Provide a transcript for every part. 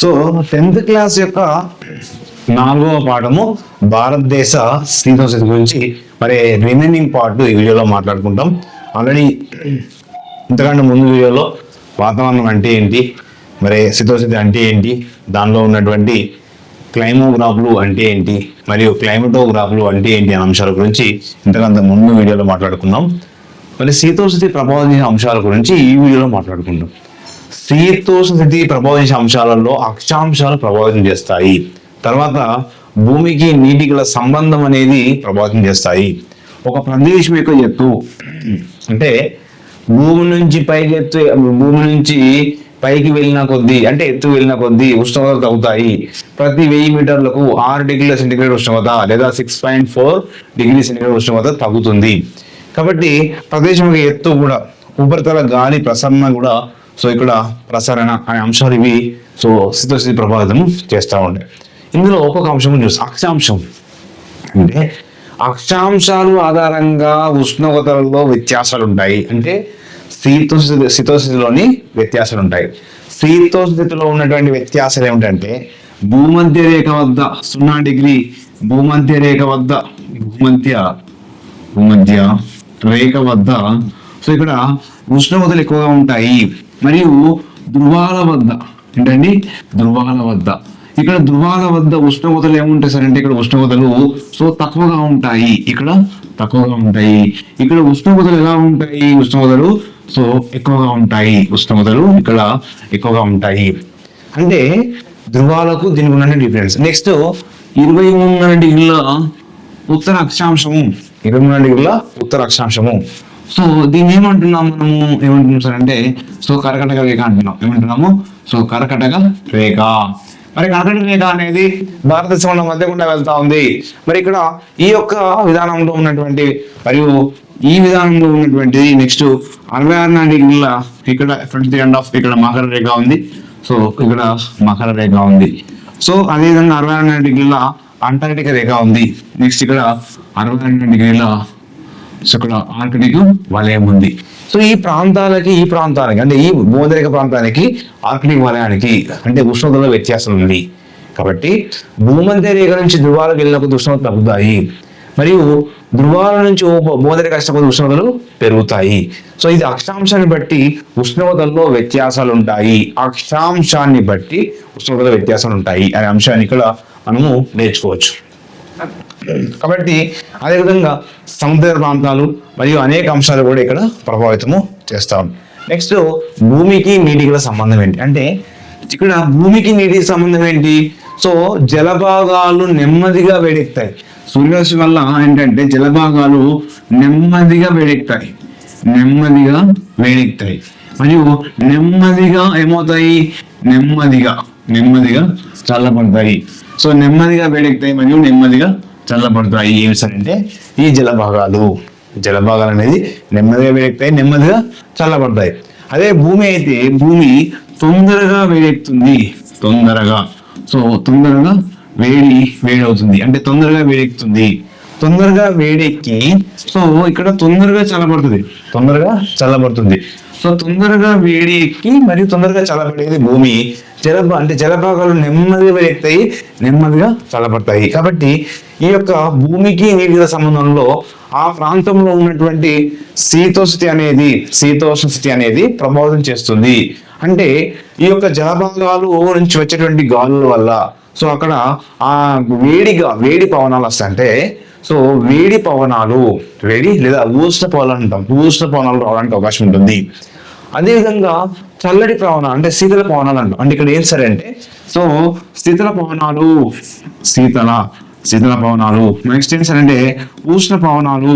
So 10th class యొక్క 4వ పాఠము భారతదేశ శీతోష్ణ గురించి మరి రిమైనింగ్ పార్ట్ ఈ వీడియోలో మాట్లాడుకుంటాం. ఆల్రెడీ ఇంతకంటే ముందు వీడియోలో వాతావరణం అంటే ఏంటి, మరి శీతోష్ణ అంటే ఏంటి, దానిలో ఉన్నటువంటి క్లైమోగ్రాఫ్లు అంటే ఏంటి మరియు క్లైమటోగ్రాఫ్లు అంటే ఏంటి అనే అంశాల గురించి ఇంతకంత ముందు వీడియోలో మాట్లాడుకున్నాం. మరి శీతోష్ణ ప్రభావించే అంశాల గురించి ఈ వీడియోలో మాట్లాడుకుంటాం. శీతోష్ణ స్థితి ప్రభావించే అంశాలలో అక్షాంశాలు ప్రభావితం చేస్తాయి. తర్వాత భూమికి నీటి గల సంబంధం అనేది ప్రభావితం చేస్తాయి. ఒక ప్రదేశం యొక్క ఎత్తు అంటే భూమి నుంచి పైకి ఎత్తు, భూమి నుంచి పైకి వెళ్ళిన కొద్దీ అంటే ఎత్తు వెళ్ళిన కొద్దీ ఉష్ణోగ్రత తగ్గుతాయి. ప్రతి 1000 మీటర్లకు 6 డిగ్రీల సెంటీగ్రేడ్ ఉష్ణోగ్రత లేదా 6.4 డిగ్రీ సెంటీగ్రేడ్ ఉష్ణోగ్రత తగ్గుతుంది. కాబట్టి ప్రదేశం యొక్క ఎత్తు కూడా, ఉపరితల గాలి ప్రసరణ కూడా, సో ఇక్కడ ప్రసరణ అనే అంశాలు ఇవి సో శీతోష్ణ ప్రభావితం చేస్తూ ఉంటాయి. ఇందులో ఒక్కొక్క అంశం చూస్తాం. అక్షాంశం అంటే అక్షాంశాలు ఆధారంగా ఉష్ణోగ్రతలలో వ్యత్యాసాలు ఉంటాయి. అంటే శీతోష్ణలోని వ్యత్యాసాలు ఉంటాయి. శీతోష్ణ స్థితిలో ఉన్నటువంటి వ్యత్యాసాలు ఏమిటంటే భూమధ్య రేఖ వద్ద 0 డిగ్రీ భూమధ్య రేఖ వద్ద రేఖ వద్ద సో ఇక్కడ ఉష్ణోగ్రతలు ఎక్కువగా ఉంటాయి. మరియు ధృవాల వద్ద ఏంటండి, ధృవాల వద్ద ఇక్కడ ధృవాల వద్ద ఉష్ణోగ్రతలు ఏముంటాయి సార్ అంటే ఇక్కడ ఉష్ణోగ్రతలు సో తక్కువగా ఉంటాయి. ఇక్కడ తక్కువగా ఉంటాయి. ఇక్కడ ఉష్ణోగ్రతలు ఎలా ఉంటాయి, ఉష్ణోగ్రతలు సో ఎక్కువగా ఉంటాయి. ఉష్ణోగ్రతలు ఇక్కడ ఎక్కువగా ఉంటాయి. అంటే ధృవాలకు దీనికి ఉన్న డిఫరెన్స్. నెక్స్ట్ 23 డిగ్రీల ఉత్తర అక్షాంశము, 23 డిగ్రీల ఉత్తర అక్షాంశము. సో దీన్ని ఏమంటున్నాం మనము, ఏమంటున్నాం సార్ అంటే సో కర్కటక రేఖ అంటున్నాం. ఏమంటున్నాము, సో కర్కటక రేఖ. మరి కర్కటక రేఖ అనేది భారతదేశంలో మధ్య గుండా వెళ్తా ఉంది. మరి ఇక్కడ ఈ యొక్క విధానంలో ఉన్నటువంటి మరియు ఈ విధానంలో ఉన్నటువంటి నెక్స్ట్ 66 డిగ్రీల ఇక్కడ ఫ్రంట్ ఎండ్ ఆఫ్ ఇక్కడ మకర రేఖ ఉంది. సో ఇక్కడ మకర రేఖ ఉంది. సో అదేవిధంగా 62 డిగ్రీల అంటార్కిటిక రేఖ ఉంది. నెక్స్ట్ ఇక్కడ 62 డిగ్రీల సో ఇక్కడ ఆర్కిటిక్ వలయం ఉంది. సో ఈ ప్రాంతాలకి అంటే ఈ భూమధ్యరేఖ ప్రాంతానికి ఆర్కిటిక్ వలయానికి అంటే ఉష్ణోగ్రతలో వ్యత్యాసం ఉంది. కాబట్టి భూమధ్య రేఖ నుంచి ధృవాలకు వెళ్ళినప్పుడు ఉష్ణోగ్రత తగ్గుతాయి. మరియు ధృవాల నుంచి భూమధ్యరేఖ కష్టపడి ఉష్ణోగ్రతలు పెరుగుతాయి. సో ఇది అక్షాంశాన్ని బట్టి ఉష్ణోగ్రతల్లో వ్యత్యాసాలు ఉంటాయి. అక్షాంశాన్ని బట్టి ఉష్ణోగ్రత వ్యత్యాసాలు ఉంటాయి అనే అంశాన్ని ఇక్కడ మనము నేర్చుకోవచ్చు. కాబట్టి అదేవిధంగా సముద్ర ప్రాంతాలు మరియు అనేక అంశాలు కూడా ఇక్కడ ప్రభావితము చేస్తాం. నెక్స్ట్ భూమికి నీటి గల సంబంధం ఏంటి అంటే ఇక్కడ భూమికి నీటికి సంబంధం ఏంటి, సో జలభాగాలు నెమ్మదిగా వేడెక్కుతాయి. సూర్యరశ్మి వల్ల ఏంటంటే జలభాగాలు నెమ్మదిగా వేడెక్కుతాయి మరియు నెమ్మదిగా ఏమవుతాయి, నెమ్మదిగా చల్లబడతాయి. సో నెమ్మదిగా వేడెక్కుతాయి మరియు నెమ్మదిగా చల్లబడతాయి. ఏమి సార్ అంటే ఈ జలభాగాలు అనేది నెమ్మదిగా వేడెక్కుతాయి, నెమ్మదిగా చల్లబడతాయి. అదే భూమి అయితే భూమి తొందరగా వేడెక్కుతుంది, తొందరగా వేడవుతుంది అంటే తొందరగా వేడెక్కుతుంది, తొందరగా వేడెక్కి సో ఇక్కడ తొందరగా చల్లబడుతుంది. సో తొందరగా వేడి ఎక్కి మరియు తొందరగా చల్లబడేది భూమి. జలభాగాలు నెమ్మదిగా వేడెక్కుతాయి, నెమ్మదిగా చల్లబడతాయి. కాబట్టి ఈ యొక్క భూమికి నీటికి సంబంధంలో ఆ ప్రాంతంలో ఉన్నటువంటి శీతోష్ణ స్థితి అనేది ప్రభావితం చేస్తుంది. అంటే ఈ యొక్క జలభాగాలు నుంచి వచ్చేటువంటి గాలుల వల్ల సో అక్కడ ఆ వేడి పవనాలు వస్తాయంటే సో వేడి లేదా ఉష్ణ పవనాలు అంటాం. ఉష్ణ పవనాలు రావడానికి అవకాశం ఉంటుంది. అదేవిధంగా చల్లటి పవనాలు అంటే శీతల పవనాలు అంటాం. అంటే ఇక్కడ ఏం సరే అంటే సో శీతల పవనాలు నెక్స్ట్ ఏం సరే అంటే ఉష్ణ పవనాలు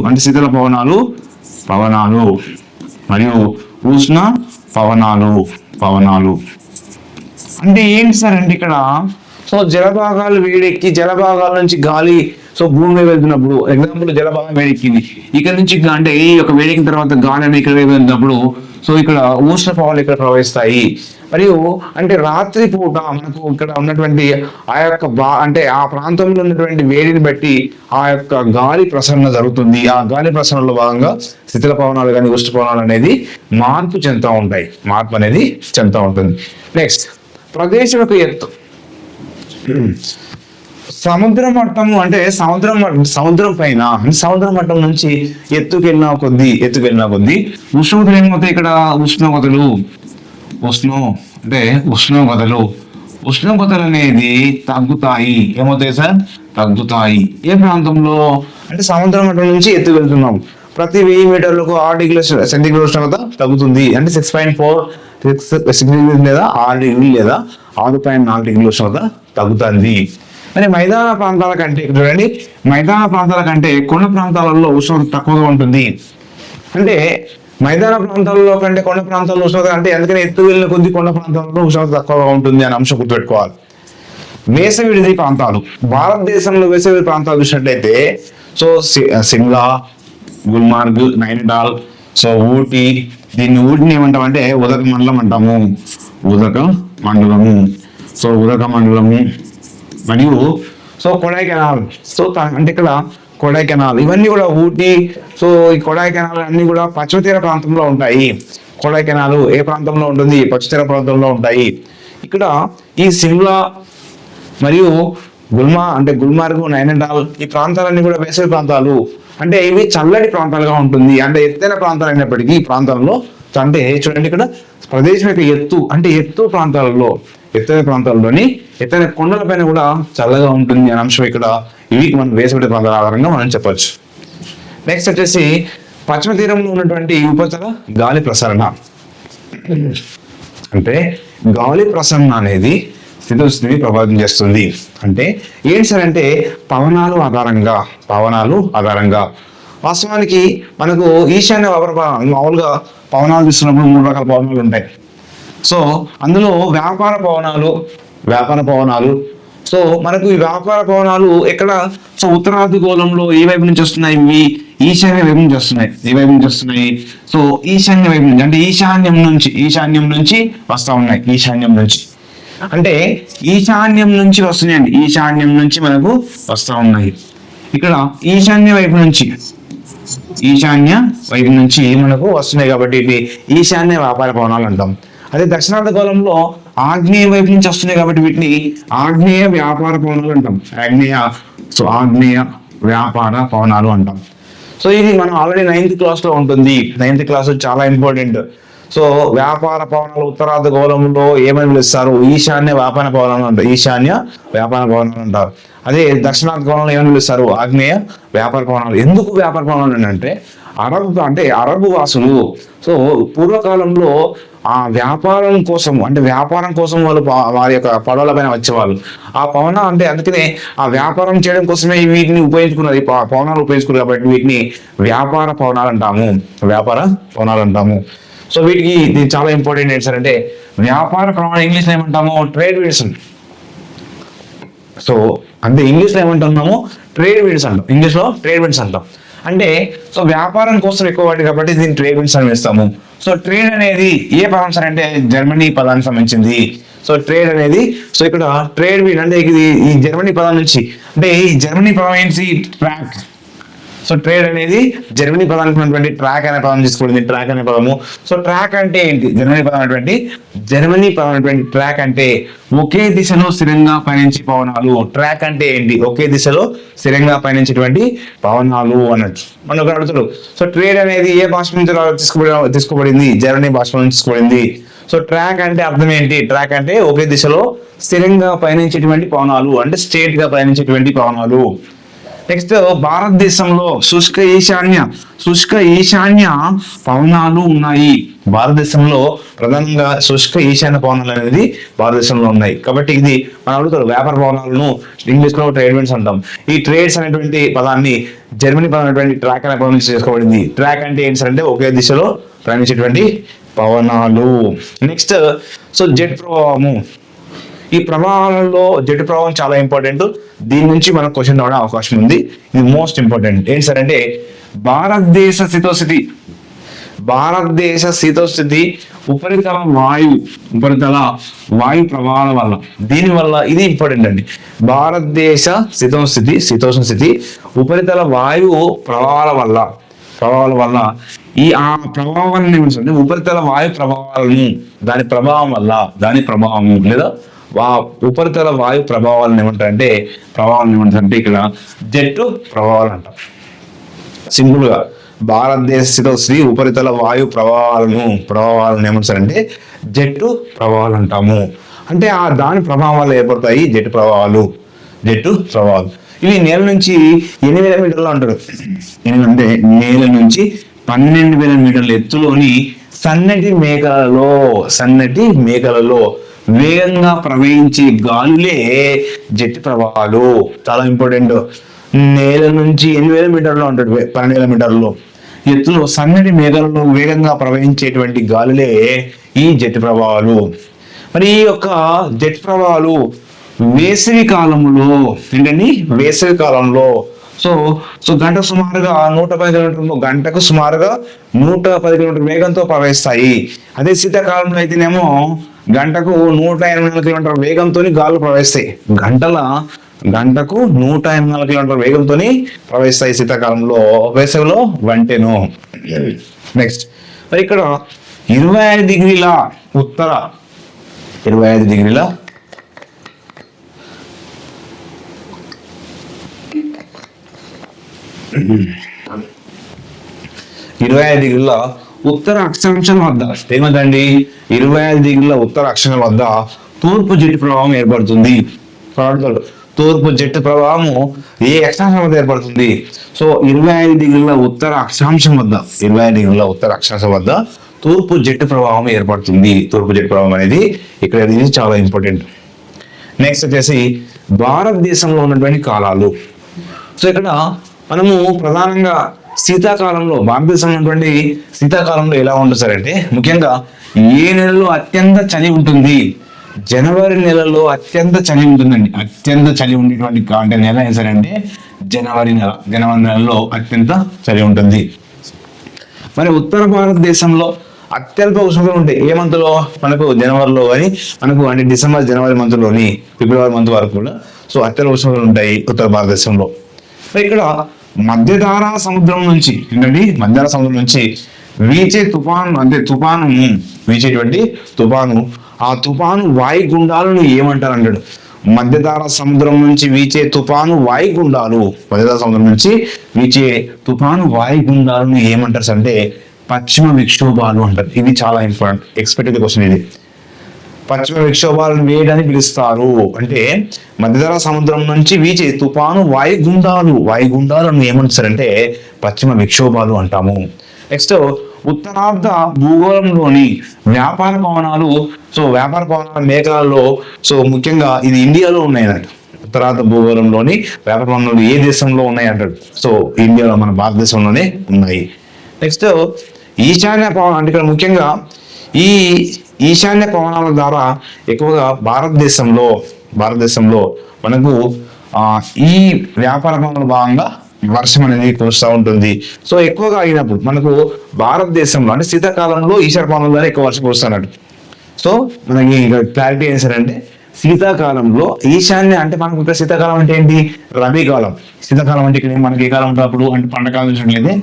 అంటే శీతల పవనాలు మరియు ఉష్ణ పవనాలు అంటే ఏంటి సార్ అంటే ఇక్కడ సో జలభాగాలు వేడెక్కి జలభాగాల నుంచి గాలి సో భూమి మీద వెళ్తున్నప్పుడు ఎగ్జాంపుల్ జలభాగం వేడెక్కింది ఇక్కడ నుంచి అంటే ఈ యొక్క వేడెక్కిన తర్వాత గాలి అనేది ఇక్కడ వెళ్తున్నప్పుడు సో ఇక్కడ ఉష్ణ పవనాలు ఇక్కడ ప్రవహిస్తాయి. మరియు అంటే రాత్రి పూట మనకు ఇక్కడ ఉన్నటువంటి ఆ యొక్క అంటే ఆ ప్రాంతంలో ఉన్నటువంటి వేడిని బట్టి ఆ యొక్క గాలి ప్రసరణ జరుగుతుంది. ఆ గాలి ప్రసరణలో భాగంగా శీతల పవనాలు కానీ ఉష్ణ పవనాలు అనేది మార్పు చెందుతూ ఉంటాయి. మార్పు అనేది చెందుతూ ఉంటుంది. నెక్స్ట్, ప్రదేశం యొక్క ఎత్తు. సముద్ర మట్టము అంటే సముద్రం పైన సముద్ర మట్టం నుంచి ఎత్తుకెళ్ళిన కొద్దీ ఉష్ణోగ్రతలు ఏమవుతాయి? ఇక్కడ ఉష్ణోగ్రతలు అనేది తగ్గుతాయి. ఏమవుతాయి సార్? తగ్గుతాయి. ఏ ప్రాంతంలో అంటే సముద్ర మట్టం నుంచి ఎత్తు వెళ్తున్నాం. ప్రతి 1000 మీటర్లకు 6 డిగ్రీల సెంటీగ్రేడ్ ఉష్ణోగ్రత తగ్గుతుంది. అంటే 6.4 లేదా 6 డిగ్రీలు లేదా 6.4 డిగ్రీల ఉష్ణోగ్రత తగ్గుతుంది. మరి మైదాన ప్రాంతాల కంటే చూడండి, మైదాన ప్రాంతాల కంటే కొండ ప్రాంతాలలో ఉష్ణోగ్రత తక్కువగా ఉంటుంది. అంటే మైదాన ప్రాంతాలలో కంటే కొండ ప్రాంతాల్లో ఉష్ణోగ్రత అంటే ఎందుకని ఎత్తు వెళ్ళిన కొద్ది కొండ ప్రాంతాలలో ఉష్ణోగ్రత తక్కువగా ఉంటుంది అనే అంశం గుర్తుపెట్టుకోవాలి. వేసవి విడిది ప్రాంతాలు. భారతదేశంలో వేసవి ప్రాంతాలు చూసినట్లయితే సో సిమ్లా, గుల్మార్గ్, నైనిటాల్, సో ఊటీ. ఊటిని ఏమంటామంటే ఉదక మండలం అంటాము. ఉదక మండలము మరియు సో కొడైకెనాల్. సో అంటే ఇక్కడ కొడైకెనాల్ ఇవన్నీ కూడా ఊటీ. సో ఈ కొడైకెనాల్ అన్ని కూడా పశ్చిమ తీర ప్రాంతంలో ఉంటాయి. కొడైకెనాల్ ఏ ప్రాంతంలో ఉంటుంది? పశ్చిమ తీర ప్రాంతంలో ఉంటాయి. ఇక్కడ ఈ సిమ్లా మరియు గుల్మార్గ్, నైనిటాల్ ఈ ప్రాంతాలన్నీ కూడా వేసవి ప్రాంతాలు. అంటే ఇవి చల్లటి ప్రాంతాలుగా ఉంటుంది. అంటే ఎత్తైన ప్రాంతాలు అయినప్పటికీ ఈ ప్రాంతాల్లో అంటే చూడండి ఇక్కడ ప్రదేశం యొక్క ఎత్తు అంటే ఎత్తైన ప్రాంతాల్లోని ఎత్తైన కొండలపైన కూడా చల్లగా ఉంటుంది అనే అంశం ఇక్కడ ఇవి మనం వేసవి ప్రాంతాల ఆధారంగా మనం చెప్పొచ్చు. నెక్స్ట్ వచ్చేసి పశ్చిమ తీరంలో ఉన్నటువంటి ఉపరితల గాలి ప్రసరణ. అంటే గాలి ప్రసరణ అనేది స్థితిని ప్రభావితం చేస్తుంది. అంటే ఏంటి సార్ అంటే పవనాలు ఆధారంగా వాస్తవానికి మనకు ఈశాన్య మామూలుగా పవనాలు తీసుకున్నప్పుడు 3 రకాల పవనాలు ఉంటాయి. సో అందులో వ్యాపార పవనాలు. సో మనకు ఈ వ్యాపార పవనాలు ఎక్కడ? సో ఉత్తరార్ధగోళంలో ఏ వైపు నుంచి వస్తున్నాయి? ఇవి ఈశాన్య వైపు నుంచి వస్తున్నాయి. ఏ వైపు నుంచి వస్తున్నాయి? సో ఈశాన్య వైపు నుంచి అంటే ఈశాన్యం నుంచి వస్తా ఉన్నాయి. అంటే ఈశాన్యం నుంచి వస్తున్నాయండి. ఈశాన్యం నుంచి మనకు వస్తా ఉన్నాయి. ఇక్కడ ఈశాన్య వైపు నుంచి మనకు వస్తున్నాయి కాబట్టి ఇవి ఈశాన్య వ్యాపార పవనాలు అంటాం. అదే దక్షిణార్ధగోళంలో ఆగ్నేయ వైపు నుంచి వస్తున్నాయి కాబట్టి వీటిని ఆగ్నేయ వ్యాపార పవనాలు అంటాం. ఆగ్నేయ వ్యాపార పవనాలు అంటాం. సో ఇది మనం ఆల్రెడీ 9th క్లాస్లో ఉంటుంది. 9th క్లాస్ చాలా ఇంపార్టెంట్. సో వ్యాపార పవనాలు ఉత్తరార్ధగోళంలో ఏమని పిలుస్తారు? ఈశాన్య వ్యాపార పవనాలు అంటారు. అదే దక్షిణార్ధగోళంలో ఏమని పిలుస్తారు? ఆగ్నేయ వ్యాపార పవనాలు. ఎందుకు వ్యాపార పవనాలు అంటే అరబు వాసులు సో పూర్వకాలంలో ఆ వ్యాపారం కోసం వాళ్ళు వారి యొక్క పడవల పైన వచ్చేవాళ్ళు. ఆ పవన అంటే అందుకనే ఆ వ్యాపారం చేయడం కోసమే వీటిని ఉపయోగించుకున్నారు. పవనాలు ఉపయోగించుకున్నారు కాబట్టి వీటిని వ్యాపార పవనాలు అంటాము. సో వీటికి ఇది చాలా ఇంపార్టెంట్ ఏంటి సార్ అంటే వ్యాపార ప్రమాణం ఇంగ్లీష్లో ఏమంటాము? Trade winds. సో అంటే ఇంగ్లీష్లో ఏమంటున్నాము? ట్రేడ్ విండ్స్ అంటాం. అంటే సో వ్యాపారం కోసం ఎక్కువ వాటి కాబట్టి దీన్ని ట్రేడ్ విండ్స్ అని వేస్తాము. సో ట్రేడ్ అనేది ఏ పదం సార్ అంటే జర్మనీ పదానికి సంబంధించింది. సో ట్రేడ్ అనేది సో ఇక్కడ ట్రేడ్ విండ్ అంటే ఇది ఈ జర్మనీ పదం నుంచి అంటే ఈ జర్మనీ పదం ఏంటి? ట్రాక్. సో ట్రేడ్ అనేది జర్మనీ పదానికి ఉన్నటువంటి ట్రాక్ అనే పదం తీసుకోండి. ట్రాక్ అనే పదము. సో ట్రాక్ అంటే ఏంటి? జర్మనీ పదం అనేటువంటి ట్రాక్ అంటే ఒకే దిశలో స్థిరంగా పయనించే పవనాలు. ట్రాక్ అంటే ఏంటి? ఒకే దిశలో స్థిరంగా పయనించేటువంటి పవనాలు అన్నట్టు మనకు అడుగుతారు. సో ట్రేడ్ అనేది ఏ భాష నుంచి తీసుకోబడింది? జర్మనీ భాష నుంచి తీసుకోబడింది. సో ట్రాక్ అంటే అర్థం ఏంటి? ట్రాక్ అంటే ఒకే దిశలో స్థిరంగా పయనించేటువంటి పవనాలు అంటే స్ట్రేట్ గా పయనించేటువంటి పవనాలు. నెక్స్ట్ భారతదేశంలో శుష్క ఈశాన్య పవనాలు ఉన్నాయి. భారతదేశంలో ప్రధానంగా శుష్క ఈశాన్య పవనాలు అనేది భారతదేశంలో ఉన్నాయి. కాబట్టి ఇది మనం అడుగుతారు వ్యాపార పవనాలను ఇంగ్లీష్ లో ట్రేడ్ విండ్స్ అంటాం. ఈ ట్రేడ్స్ అనేటువంటి పదాన్ని జర్మనీ పదం అనేటువంటి ట్రాక్ అనే పదం నుంచి చేసుకోబడింది. ట్రాక్ అంటే ఏంటి సార్ అంటే ఒకే దిశలో ప్రయాణించేటువంటి పవనాలు. నెక్స్ట్ సో జెట్ ప్రవాహము. ఈ ప్రవాహాలలో జెట్ ప్రవాహం చాలా ఇంపార్టెంట్. దీని నుంచి మనకు క్వశ్చన్ రావడం అవకాశం ఉంది. ఇది మోస్ట్ ఇంపార్టెంట్. ఏంటి సార్ అంటే భారతదేశ భారతదేశ శీతోస్థితి ఉపరితల వాయు ప్రభావాల వల్ల, దీని వల్ల ఇది ఇంపార్టెంట్ అండి. భారతదేశ శీతోష్ణ స్థితి ఉపరితల వాయువు ప్రభావాల వల్ల ఆ ప్రభావాలను ఏమంటే ఉపరితల వాయు ప్రభావాలను దాని ప్రభావం లేదా ఉపరితల వాయు ప్రభావాలను ఏమంటారంటే ఇక్కడ జెట్ ప్రభావాలు అంటాం. సింపుల్ గా భారతదేశ శీతోష్ణ ఉపరితల వాయు ప్రభావాలను ఏమంటారంటే జెట్టు ప్రభావాలు అంటాము. అంటే దాని ప్రభావం వల్ల ఏర్పడతాయి జెట్టు ప్రవాహాలు. ఇవి నేల నుంచి 8,000 మీటర్లు అంటారు. ఎందుకంటే నేల నుంచి 12,000 మీటర్ల ఎత్తులోని సన్నటి మేఘాలలో వేగంగా ప్రవహించే గాలులే జెట్ ప్రవాహాలు. చాలా ఇంపార్టెంట్. నేల నుంచి 8,000 మీటర్లు అంటాడు, 12,000 మీటర్లు ఎత్తులో సన్నటి మేఘాలలో వేగంగా ప్రవహించేటువంటి గాలులే ఈ జెట్ ప్రవాహాలు. మరి ఈ యొక్క జెట్ ప్రవాహాలు వేసవి కాలంలో సో గంటకు సుమారుగా 110 కిలోమీటర్లు గంటకు సుమారుగా 110 కిలోమీటర్ల వేగంతో ప్రవహిస్తాయి. అదే శీతాకాలంలో అయితేనేమో గంటకు 184 కిలోమీటర్ల వేగంతో గాలులు ప్రవహిస్తాయి. గంటకు 184 కిలోమీటర్ల వేగంతో ప్రవహిస్తాయి శీతాకాలంలో. వేసవిలో 110. నెక్స్ట్ మరి ఇక్కడ 25 డిగ్రీల ఉత్తర 25 డిగ్రీల ఉత్తర అక్షాంశం వద్ద ఏమంటండి 25 డిగ్రీల ఉత్తర అక్షాంశం వద్ద తూర్పు జెట్ ప్రవాహం ఏర్పడుతుంది. తూర్పు జెట్ ప్రవాహము ఏ అక్షాంశం వద్ద ఏర్పడుతుంది? సో 25 డిగ్రీల ఉత్తర అక్షాంశం వద్ద తూర్పు జెట్ ప్రవాహం ఏర్పడుతుంది. తూర్పు జెట్ ప్రవాహం అనేది ఇక్కడ ఇది చాలా ఇంపార్టెంట్. నెక్స్ట్ వచ్చేసి భారతదేశంలో ఉన్నటువంటి కాలాలు. సో ఇక్కడ మనము ప్రధానంగా భారతదేశంలో ఉన్నటువంటి శీతాకాలంలో ఎలా ఉంటుంది సార్ అంటే, ముఖ్యంగా ఏ నెలలో అత్యంత చలి ఉంటుంది? జనవరి నెలలో అత్యంత చలి ఉంటుందండి. అత్యంత చలి ఉండేటువంటి అంటే నెల ఏం సరే అంటే జనవరి నెలలో అత్యంత చలి ఉంటుంది. మరి ఉత్తర భారతదేశంలో అత్యల్ప ఉష్ణోగ్రతలు ఉంటాయి. ఏ మంత్లో? మనకు జనవరిలో కానీ మనకు అంటే డిసెంబర్ జనవరి మంత్లోని ఫిబ్రవరి మంత్ వరకు కూడా సో అత్యల్ప ఉష్ణోగ్రతలు ఉంటాయి ఉత్తర భారతదేశంలో. ఇక్కడ మధ్యధారా సముద్రం నుంచి వీచే తుఫాను ఆ తుఫాను వాయుగుండాలను ఏమంటారు అంటాడు. మధ్యధారా సముద్రం నుంచి వీచే తుఫాను వాయుగుండాలను ఏమంటారు అంటే పశ్చిమ విక్షోభాలు అంటారు. ఇది చాలా ఇంపార్టెంట్ ఎక్స్పెక్టెడ్ క్వశ్చన్. ఇది పశ్చిమ విక్షోభాలను వేయడానికి పిలుస్తారు. అంటే మధ్యధరా సముద్రం నుంచి వీచే తుఫాను వాయుగుండాలను ఏమంటారంటే పశ్చిమ విక్షోభాలు అంటాము. నెక్స్ట్ ఉత్తరార్ధ భూగోళంలోని వ్యాపార పవనాలు మేఘాలలో ముఖ్యంగా ఇది ఇండియాలో ఉన్నాయన్నట్టు. ఉత్తరార్ధ భూగోళంలోని వ్యాపార పవనాలు ఏ దేశంలో ఉన్నాయి అంటాడు. సో ఇండియాలో మన భారతదేశంలోనే ఉన్నాయి. నెక్స్ట్ ఈశాన్య పవనాలు అంటే ఇక్కడ ముఖ్యంగా ఈ ఈశాన్య పవనాల ద్వారా ఎక్కువగా భారతదేశంలో మనకు ఈ వ్యాపార పవనాల భాగంగా వర్షం అనేది కురుస్తూ ఉంటుంది. సో ఎక్కువగా అయినప్పుడు మనకు భారతదేశంలో అంటే శీతాకాలంలో ఈశాన్య పవనాల ద్వారా ఎక్కువ వర్షం కురుస్తున్నట్టు. సో మనకి క్లారిటీ ఏం సరే అంటే శీతాకాలంలో ఈశాన్య అంటే మనకు ఇక్కడ శీతాకాలం అంటే ఏంటి? రబీ కాలం. శీతాకాలం అంటే ఇక్కడ మనకి ఏ కాలం ఉంటుంది అంటే పంటకాలం చూసినట్లయితే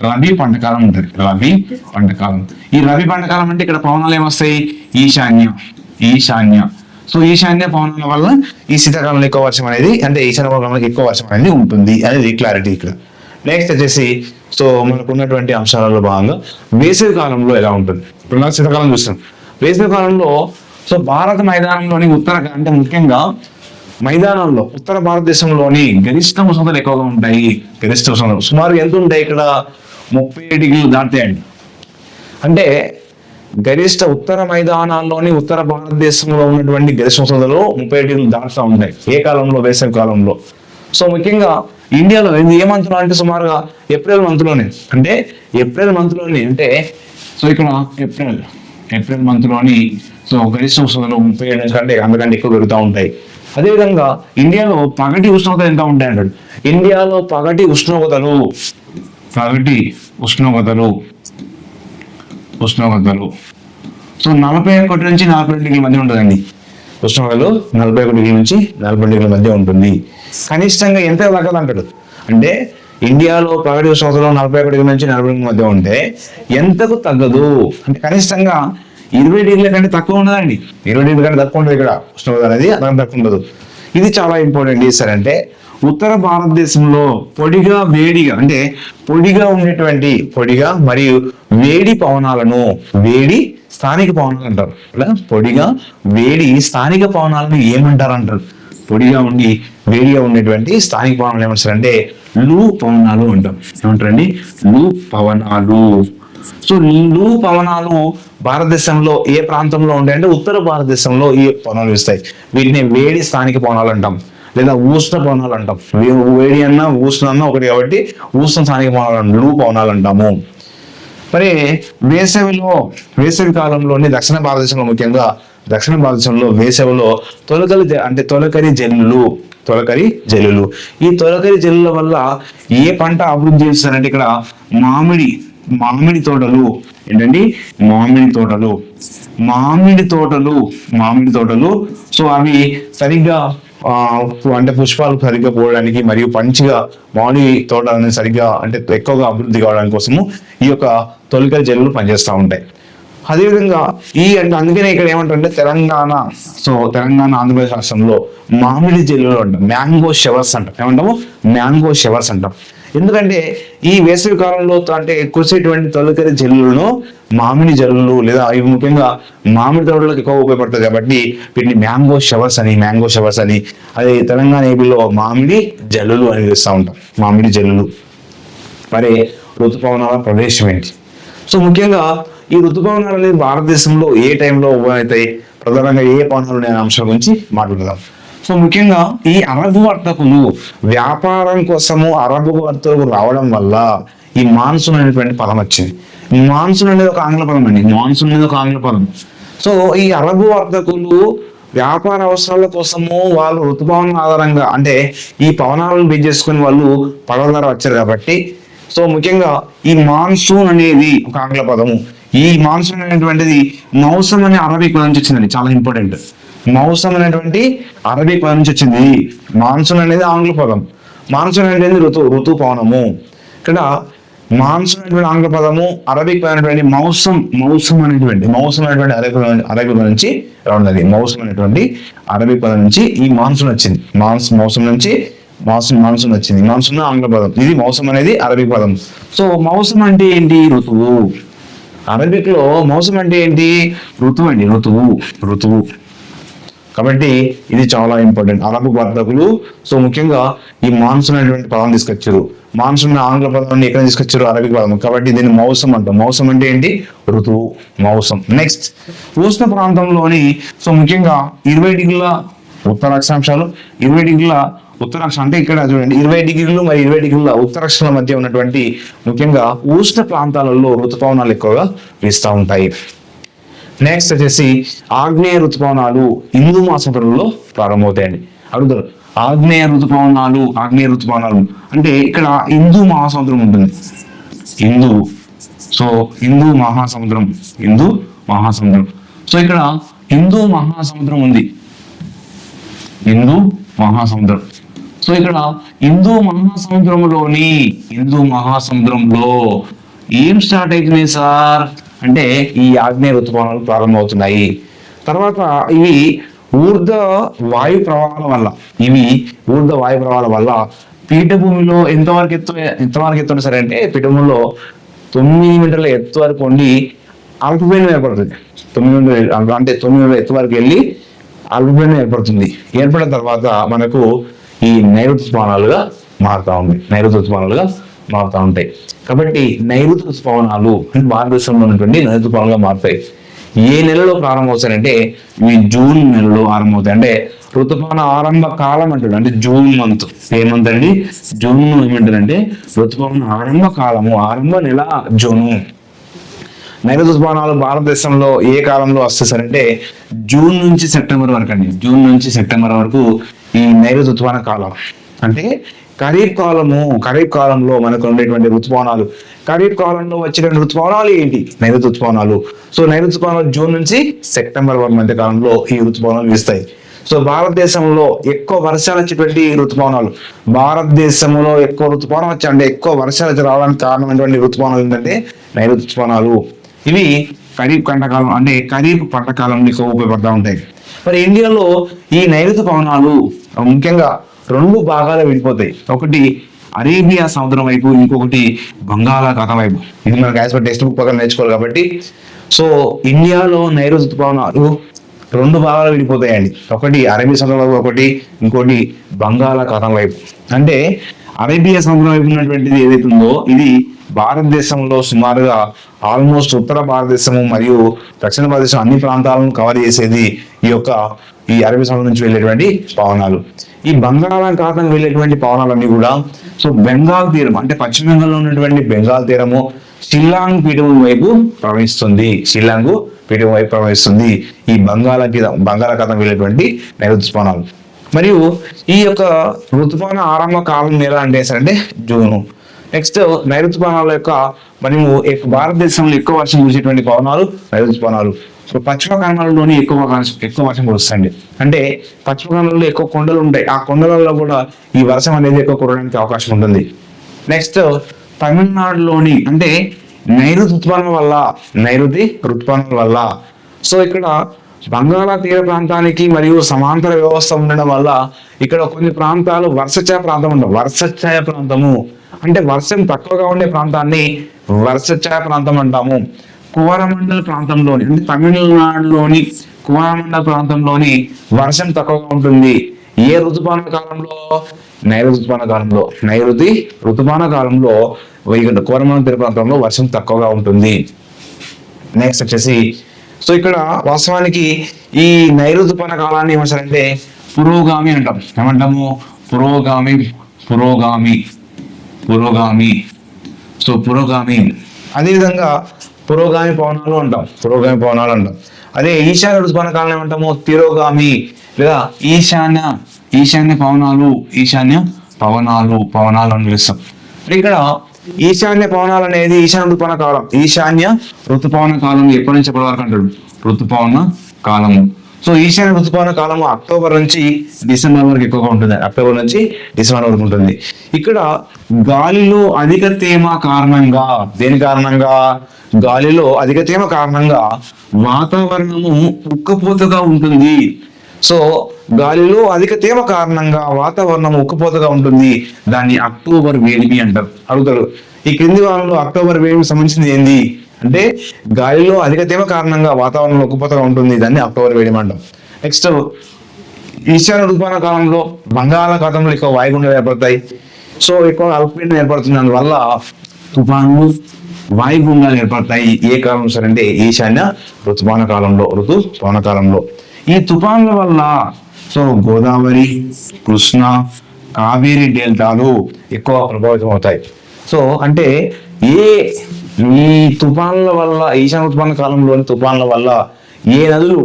రబీ పంటకాలం ఉంటుంది. ఈ రబీ పంటకాలం అంటే ఇక్కడ పవనాలు ఏమొస్తాయి? ఈశాన్య. సో ఈశాన్య పవనాల వల్ల ఈ శీతాకాలంలో ఎక్కువ వర్షం అనేది అంటే ఈశాన్య పవనాల్లో ఎక్కువ వర్షం అనేది ఉంటుంది అనేది క్లారిటీ ఇక్కడ. నెక్స్ట్ వచ్చేసి సో మనకు ఉన్నటువంటి అంశాలలో భాగంగా వేసవి కాలంలో ఎలా ఉంటుంది? ఇప్పుడు శీతాకాలం చూస్తాం. వేసవి కాలంలో సో భారత మైదానంలోని అంటే ముఖ్యంగా మైదానంలో ఉత్తర భారతదేశంలోని గరిష్ట ఉష్ణోగ్రతలు ఎక్కువగా ఉంటాయి. గరిష్ట ఉష్ణోగ్రతలు సుమారు ఎంత ఉంటాయి? ఇక్కడ 37 డిగ్రీలు దాటాయండి. అంటే గరిష్ట ఉత్తర మైదానాల్లోని ఉత్తర భారతదేశంలో ఉన్నటువంటి గరిష్ట ఉష్ణోగ్రతలు 37 డిగ్రీలు దాటుతూ ఉంటాయి. ఏ కాలంలో? వేసవి కాలంలో. సో ముఖ్యంగా ఇండియాలో ఏ మంత్లో అంటే సుమారుగా ఏప్రిల్ మంత్లోనే అంటే సో ఇక్కడ ఏప్రిల్ మంత్లోని సో గరిష్ట ఉష్ణోగ్రతలు 37 కంటే అంతకంటే ఎక్కువ పెరుగుతూ ఉంటాయి. అదేవిధంగా ఇండియాలో పగటి ఉష్ణోగ్రతలు ఎంత ఉంటాయి అంటాడు. ఇండియాలో పగటి ఉష్ణోగ్రతలు ఉష్ణోగ్రతలు. సో 41 నుంచి 42 డిగ్రీల మధ్య ఉంటుందండి ఉష్ణోగ్రతలు. 41 డిగ్రీల నుంచి 42 డిగ్రీల మధ్య ఉంటుంది. కనిష్టంగా ఎంత తగ్గదు అంటాడు అంటే ఇండియాలో పగటి ఉష్ణోగ్రతలు 41 డిగ్రీల నుంచి 40 డిగ్రీల మధ్య ఉంటే ఎంతకు తగ్గదు అంటే కనిష్టంగా 20 డిగ్రీల కంటే తక్కువ ఉండదండి. 20 డిగ్రీల కంటే తక్కువ ఉండదు ఇక్కడ ఉష్ణోగ్రత అనేది, అంతకంటే తక్కువ ఉండదు. ఇది చాలా ఇంపార్టెంట్. సరే అంటే ఉత్తర భారతదేశంలో పొడిగా వేడిగా అంటే పొడిగా ఉండేటువంటి పొడిగా మరియు వేడి పవనాలను వేడి స్థానిక పవనాలు అంటారు. ఇలా పొడిగా వేడి స్థానిక పవనాలను ఏమంటారు అంటారు. పొడిగా ఉండి వేడిగా ఉండేటువంటి స్థానిక పవనాలు ఏమంటారు అంటే లూ పవనాలు అంటాం. ఏమంటారండి? లూ పవనాలు. సో లూ పవనాలు భారతదేశంలో ఏ ప్రాంతంలో ఉంటాయంటే ఉత్తర భారతదేశంలో ఈ పవనాలు ఇస్తాయి. వీటిని వేడి స్థానిక పవనాలు అంటాం లేదా ఉష్ణ పవనాలు అంటాం. వేడి అన్నా ఉష్ణ అన్నా ఒకటి కాబట్టి ఉష్ణ స్థానిక పవనాలు లూ పవనాలు అంటాము. మరి వేసవి కాలంలోని దక్షిణ భారతదేశంలో ముఖ్యంగా దక్షిణ భారతదేశంలో వేసవిలో తొలకరి జల్లులు ఈ తొలకరి జల్లుల వల్ల ఏ పంట అభివృద్ధి చేస్తారంటే ఇక్కడ మామిడి తోటలు. ఏంటండి? మామిడి తోటలు. సో అవి సరిగ్గా అంటే పుష్పాలు సరిగ్గా పోవడానికి మరియు మంచిగా మామిడి తోటలని సరిగ్గా అంటే ఎక్కువగా అభివృద్ధి కావడానికి కోసము ఈ యొక్క తొలకరి జల్లులు పనిచేస్తూ ఉంటాయి. అదేవిధంగా అంటే అందుకనే ఇక్కడ ఏమంటారంటే తెలంగాణ ఆంధ్రప్రదేశ్ రాష్ట్రంలో మామిడి జల్లులు అంటాం, మ్యాంగో షవర్స్ అంటాం. ఏమంటాము? మ్యాంగో షవర్స్ అంటాం. ఎందుకంటే ఈ వేసవి కాలంలో అంటే కురిసేటువంటి తొలకరి జల్లులను మామిడి జల్లులు లేదా ఇవి ముఖ్యంగా మామిడి తోటలకు ఎక్కువ ఉపయోగపడుతుంది కాబట్టి వీటిని మ్యాంగో షవర్స్ అని అదే తెలంగాణ ఏపీలో మామిడి జల్లులు అని పిలుస్తూ ఉంటాం. మామిడి జల్లులు. మరి ఋతుపవనాల ప్రవేశం ఏంటి? సో ముఖ్యంగా ఈ ఋతుపవనాలు అనేది భారతదేశంలో ఏ టైంలో అవుతాయి, ప్రధానంగా ఏ పవనాలు అనే అంశాల గురించి మాట్లాడదాం. సో ముఖ్యంగా ఈ అరబు వర్తకులు వ్యాపారం కోసము అరబు వర్తకులు రావడం వల్ల ఈ మాన్సూన్ అనేటువంటి పదం వచ్చింది. మాన్సూన్ అనేది ఒక ఆంగ్ల పదం అండి. సో ఈ అరబు వర్తకులు వ్యాపార అవసరాల కోసము వాళ్ళు ఋతుపవనం ఆధారంగా అంటే ఈ పవనాలను బేస్ చేసుకుని వాళ్ళు పడవ ద్వారా వచ్చారు కాబట్టి సో ముఖ్యంగా ఈ మాన్సూన్ అనేది ఒక ఆంగ్ల పదము. ఈ మాన్సూన్ అనేటువంటిది మౌసం అనే అరబిక్ పదం నుంచి వచ్చిందండి. చాలా ఇంపార్టెంట్. మౌసం అనేటువంటి అరబిక్ పదం నుంచి వచ్చింది. మాన్సూన్ అనేది ఆంగ్ల పదం. మాన్సూన్ అనేది ఋతుపవనము. ఇక్కడ మాన్సూన్ అనేటువంటి ఆంగ్ల పదము, అరబిక్ పదం అనేటువంటి మౌసం అనేటువంటి అరబిక్ పదం నుంచి ఉన్నది. మౌసం అనేటువంటి అరబిక్ పదం నుంచి ఈ మాన్సూన్ వచ్చింది. మౌసం నుంచి మాన్సూన్ వచ్చింది. మాన్సూన్ ఆంగ్ల పదం, ఇది మౌసం అనేది అరబిక్ పదం. సో మౌసం అంటే ఏంటి? ఋతువు. అరబిక్ లో మౌసం అంటే ఏంటి? ఋతువు అండి. ఋతువు. కాబట్టి ఇది చాలా ఇంపార్టెంట్. అరబు వర్తకులు సో ముఖ్యంగా ఈ మాన్సూన్ అనేటువంటి పదం తీసుకొచ్చారు. మాన్సూన్ ఆంగ్ల పదాన్ని ఎక్కడ తీసుకొచ్చారు? అరబిక్ పదం. కాబట్టి దీన్ని మౌసం అంటాం. మౌసం అంటే ఏంటి? ఋతువు, మౌసం. నెక్స్ట్ ఉష్ణ ప్రాంతంలోని సో ముఖ్యంగా 20 డిగ్రీల ఉత్తర అక్షాంశాలు, 20 డిగ్రీల ఉత్తరాక్షం అంటే ఇక్కడ చూడండి 20 డిగ్రీలు మరి 20 డిగ్రీల ఉత్తరాక్షల మధ్య ఉన్నటువంటి ముఖ్యంగా ఉష్ణ ప్రాంతాలలో ఋతుపవనాలు ఎక్కువగా వీస్తూ ఉంటాయి. నెక్స్ట్ వచ్చేసి ఆగ్నేయ ఋతుపవనాలు హిందూ మహాసముద్రంలో ప్రారంభమవుతాయండి. అడుగుతారు ఆగ్నేయ ఋతుపవనాలు అంటే ఇక్కడ హిందూ మహాసముద్రం ఉంటుంది. హిందూ మహాసముద్రం. సో ఇక్కడ హిందూ మహాసముద్రం ఉంది. సో ఇక్కడ హిందూ మహాసముద్రంలో ఏం స్టార్ట్ అవుతున్నాయి సార్ అంటే ఈ ఆగ్నేయ ఋతుపవనాలు ప్రారంభమవుతున్నాయి. తర్వాత ఇవి ఊర్ధ్వ వాయు ప్రవాహాల వల్ల పీఠభూమిలో ఎంతవరకు ఎత్తు సరే అంటే పీఠభూమిలో 9 మీటర్ల ఎత్తు వరకు ఉండి అల్పపీడనం ఏర్పడుతుంది. 9 మీటర్ల ఎత్తు వరకు వెళ్ళి అల్పపీడనం ఏర్పడిన తర్వాత మనకు ఈ నైరుతి ఋతుపవనాలుగా మారుతూ ఉంటాయి. కాబట్టి నైరుతి ఋతుపవనాలు భారతదేశంలో ఉన్నటువంటి నైరుతి ఋతుపవనాలుగా మారుతాయి. ఏ నెలలో ప్రారంభమవుతాయంటే ఇవి జూన్ నెలలో ఆరంభమవుతాయి. అంటే ఋతుపవన ఆరంభ కాలం అంటాడు. అంటే జూన్ మంత్. ఏమంతండి? జూన్ ఏమంటారంటే ఋతుపవన ఆరంభ కాలము, ఆరంభ నెల జూను. నైరుతి ఋతుపవనాలు భారతదేశంలో ఏ కాలంలో వస్తాయంటే జూన్ నుంచి సెప్టెంబర్ వరకు అండి. జూన్ నుంచి సెప్టెంబర్ వరకు ఈ నైరుతి ఋతుపవన కాలం. అంటే ఖరీఫ్ కాలంలో మనకు ఉండేటువంటి ఋతుపవనాలు, ఖరీఫ్ కాలంలో వచ్చేటువంటి ఋతుపవనాలు ఏంటి? నైరుతి ఋతుపవనాలు. సో నైరుతి ఋతుపవనాలు జూన్ నుంచి సెప్టెంబర్ వరకు మధ్య కాలంలో ఈ ఋతుపవనాలు వీస్తాయి. సో భారతదేశంలో ఎక్కువ వర్షాలు వచ్చేటువంటి ఋతుపవనాలు, భారతదేశంలో ఎక్కువ ఋతుపవనాలు వచ్చి అంటే ఎక్కువ వర్షాలు రావడానికి కారణమైనటువంటి ఋతుపవనాలు ఏంటంటే నైరుతి ఋతుపవనాలు. ఇవి ఖరీఫ్ పంటకాలం అంటే ఖరీఫ్ పంట కాలంలో ఎక్కువ ఉపయోగపడుతూ ఉంటాయి. మరి ఇండియాలో ఈ నైరుతి పవనాలు ముఖ్యంగా రెండు భాగాలు విడిపోతాయి. ఒకటి అరేబియా సముద్రం వైపు, ఇంకొకటి బంగాళాఖాతం వైపు. ఇది మనకు యాజ్ పర్ టెక్స్ట్ బుక్ పక్కన నేర్చుకోవాలి కాబట్టి. సో ఇండియాలో నైరుతి ఋతుపవనాలు రెండు భాగాలు విడిపోతాయండి. ఒకటి అరేబియా సముద్రం వైపు, ఒకటి ఇంకోటి బంగాళాఖాతం వైపు. అంటే అరేబియా సముద్రం వైపు ఉన్నటువంటిది ఏదైతే ఉందో ఇది భారతదేశంలో సుమారుగా ఆల్మోస్ట్ ఉత్తర భారతదేశము మరియు దక్షిణ భారతదేశం అన్ని ప్రాంతాలను కవర్ చేసేది ఈ అరబీ సముద్రం నుంచి వెళ్ళేటువంటి పవనాలు. ఈ బంగాళాఖాతం వెళ్ళేటువంటి పవనాలన్నీ కూడా సో బెంగాల్ తీరం అంటే పశ్చిమ బెంగాల్లో ఉన్నటువంటి బెంగాల్ తీరము షిల్లాంగ్ పీఠభూమి వైపు ప్రవహిస్తుంది. ఈ బంగాళాఖాతం వెళ్ళేటువంటి నైరుతి ఋతుపవనాలు. మరియు ఈ యొక్క ఋతుపవన ఆరంభ కాలం ఎలా అంటే జూను. నెక్స్ట్ నైరుతి పవనాల యొక్క మనము భారతదేశంలో ఎక్కువ వర్షం కురిసేటువంటి పవనాలు నైరుతి పవనాలు. సో పశ్చిమ కనుమలలోని ఎక్కువ వర్షం కురుస్తుంది. అంటే పశ్చిమ కనుమలలో ఎక్కువ కొండలు ఉంటాయి. ఆ కొండలలో కూడా ఈ వర్షం అనేది ఎక్కువ కురవడానికి అవకాశం ఉంటుంది. నెక్స్ట్ తమిళనాడులోని అంటే నైరుతి ఋతుపవనాల వల్ల సో ఇక్కడ బంగాళా తీర ప్రాంతానికి మరియు సమాంతర వ్యవస్థ ఉండడం వల్ల ఇక్కడ కొన్ని ప్రాంతాలు వర్షఛాయ ప్రాంతము అంటే వర్షం తక్కువగా ఉండే ప్రాంతాన్ని వర్షఛాయ ప్రాంతం అంటాము. కోరమండల ప్రాంతంలోని అంటే తమిళనాడులోని కోరమండల ప్రాంతంలోని వర్షం తక్కువగా ఉంటుంది. ఏ ఋతుపవన కాలంలో? నైరుతి ఋతుపవన కాలంలో కోరమండల తీర ప్రాంతంలో వర్షం తక్కువగా ఉంటుంది. నెక్స్ట్ వచ్చేసి సో ఇక్కడ వాస్తవానికి ఈ నైరుతి ఋతుపవన కాలాన్ని ఏమంటారంటే పురోగామి అంటాం. ఏమంటాము? పురోగామి. అదేవిధంగా పురోగామి పవనాలు అంటాం. అదే ఈశాన్య ఋతుపవన కాలం ఏమంటాము? తిరోగామి లేదా ఈశాన్య పవనాలు అని పిలుస్తాం. ఇక్కడ ఈశాన్య పవనాలు అనేది ఈశాన్య ఋతుపవన కాలం ఎప్పటి నుంచి ఎప్పటి వరకు అంటాడు? ఋతుపవన కాలము. సో ఈశాన్య ఋతుపవన కాలము అక్టోబర్ నుంచి డిసెంబర్ వరకు ఎక్కువగా ఉంటుంది. ఇక్కడ గాలిలో అధిక తేమ కారణంగా వాతావరణము ఉక్కపోతగా ఉంటుంది. సో గాలిలో అధిక తేమ కారణంగా వాతావరణం ఉక్కపోతగా ఉంటుంది. దాన్ని అక్టోబర్ వేడిమి అంటారు. అడుగుతారు ఈ క్రింది వారంలో అక్టోబర్ వేడిమి సంబంధించింది ఏంది అంటే గాలిలో అధిక తేమ కారణంగా వాతావరణం ఉక్కపోతగా ఉంటుంది. దాన్ని అక్టోబర్ వేడిమి అంటాం. నెక్స్ట్ ఈశాన్య ఋతుపవన కాలంలో బంగాళాఖాతంలో ఎక్కువ వాయుగుండాలు ఏర్పడతాయి. సో ఎక్కువ అల్పపీడనం ఏర్పడుతుంది. అందువల్ల తుఫాన్లు వాయుగుండాలు ఏర్పడతాయి. ఏ కాలం సరే అంటే ఈశాన్య ఋతుపవన కాలంలో. ఈ తుఫాన్ల వల్ల సో గోదావరి, కృష్ణ, కావేరి డెల్టాలు ఎక్కువ ప్రభావితం అవుతాయి. సో అంటే ఈ తుఫాన్ల వల్ల ఈశాన్య ఋతుపవన కాలంలోని తుఫాన్ల వల్ల ఏ నదులు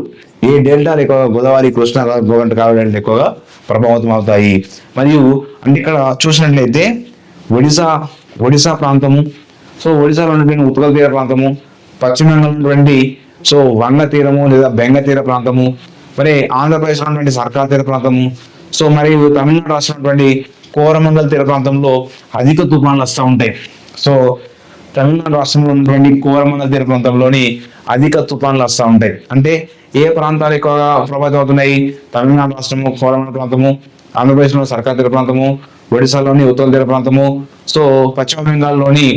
ఏ డెల్టాలు ఎక్కువగా గోదావరి, కృష్ణ, కావేరి డెల్టా ఎక్కువగా ప్రభావితం అవుతాయి. మరియు అంటే ఇక్కడ చూసినట్లయితే ఒడిశా ప్రాంతము, సో ఒడిశాలో ఉన్నటువంటి ఉత్కల తీర ప్రాంతము, పశ్చిమ బెంగాల్ ఉన్నటువంటి సో వంగ తీరము లేదా బెంగ తీర ప్రాంతము, మరి ఆంధ్రప్రదేశ్ ఉన్నటువంటి సర్కార్ తీర ప్రాంతము, సో మరియు తమిళనాడు రాష్ట్రం ఉన్నటువంటి కోరమండల తీర ప్రాంతంలో అధిక తుఫాన్లు వస్తూ ఉంటాయి. సో తమిళనాడు రాష్ట్రంలో ఉన్నటువంటి కోరమండల తీర ప్రాంతంలోని అధిక తుఫాన్లు వస్తూ ఉంటాయి. అంటే ఏ ప్రాంతాలు ఎక్కువగా ప్రభావితం అవుతున్నాయి? తమిళనాడు రాష్ట్రము కోరమండల ప్రాంతము, ఆంధ్రప్రదేశ్లో సర్కార్ తీర ప్రాంతము, ఒడిశాలోని ఉత్తర తీర ప్రాంతము, సో పశ్చిమ బెంగాల్లోని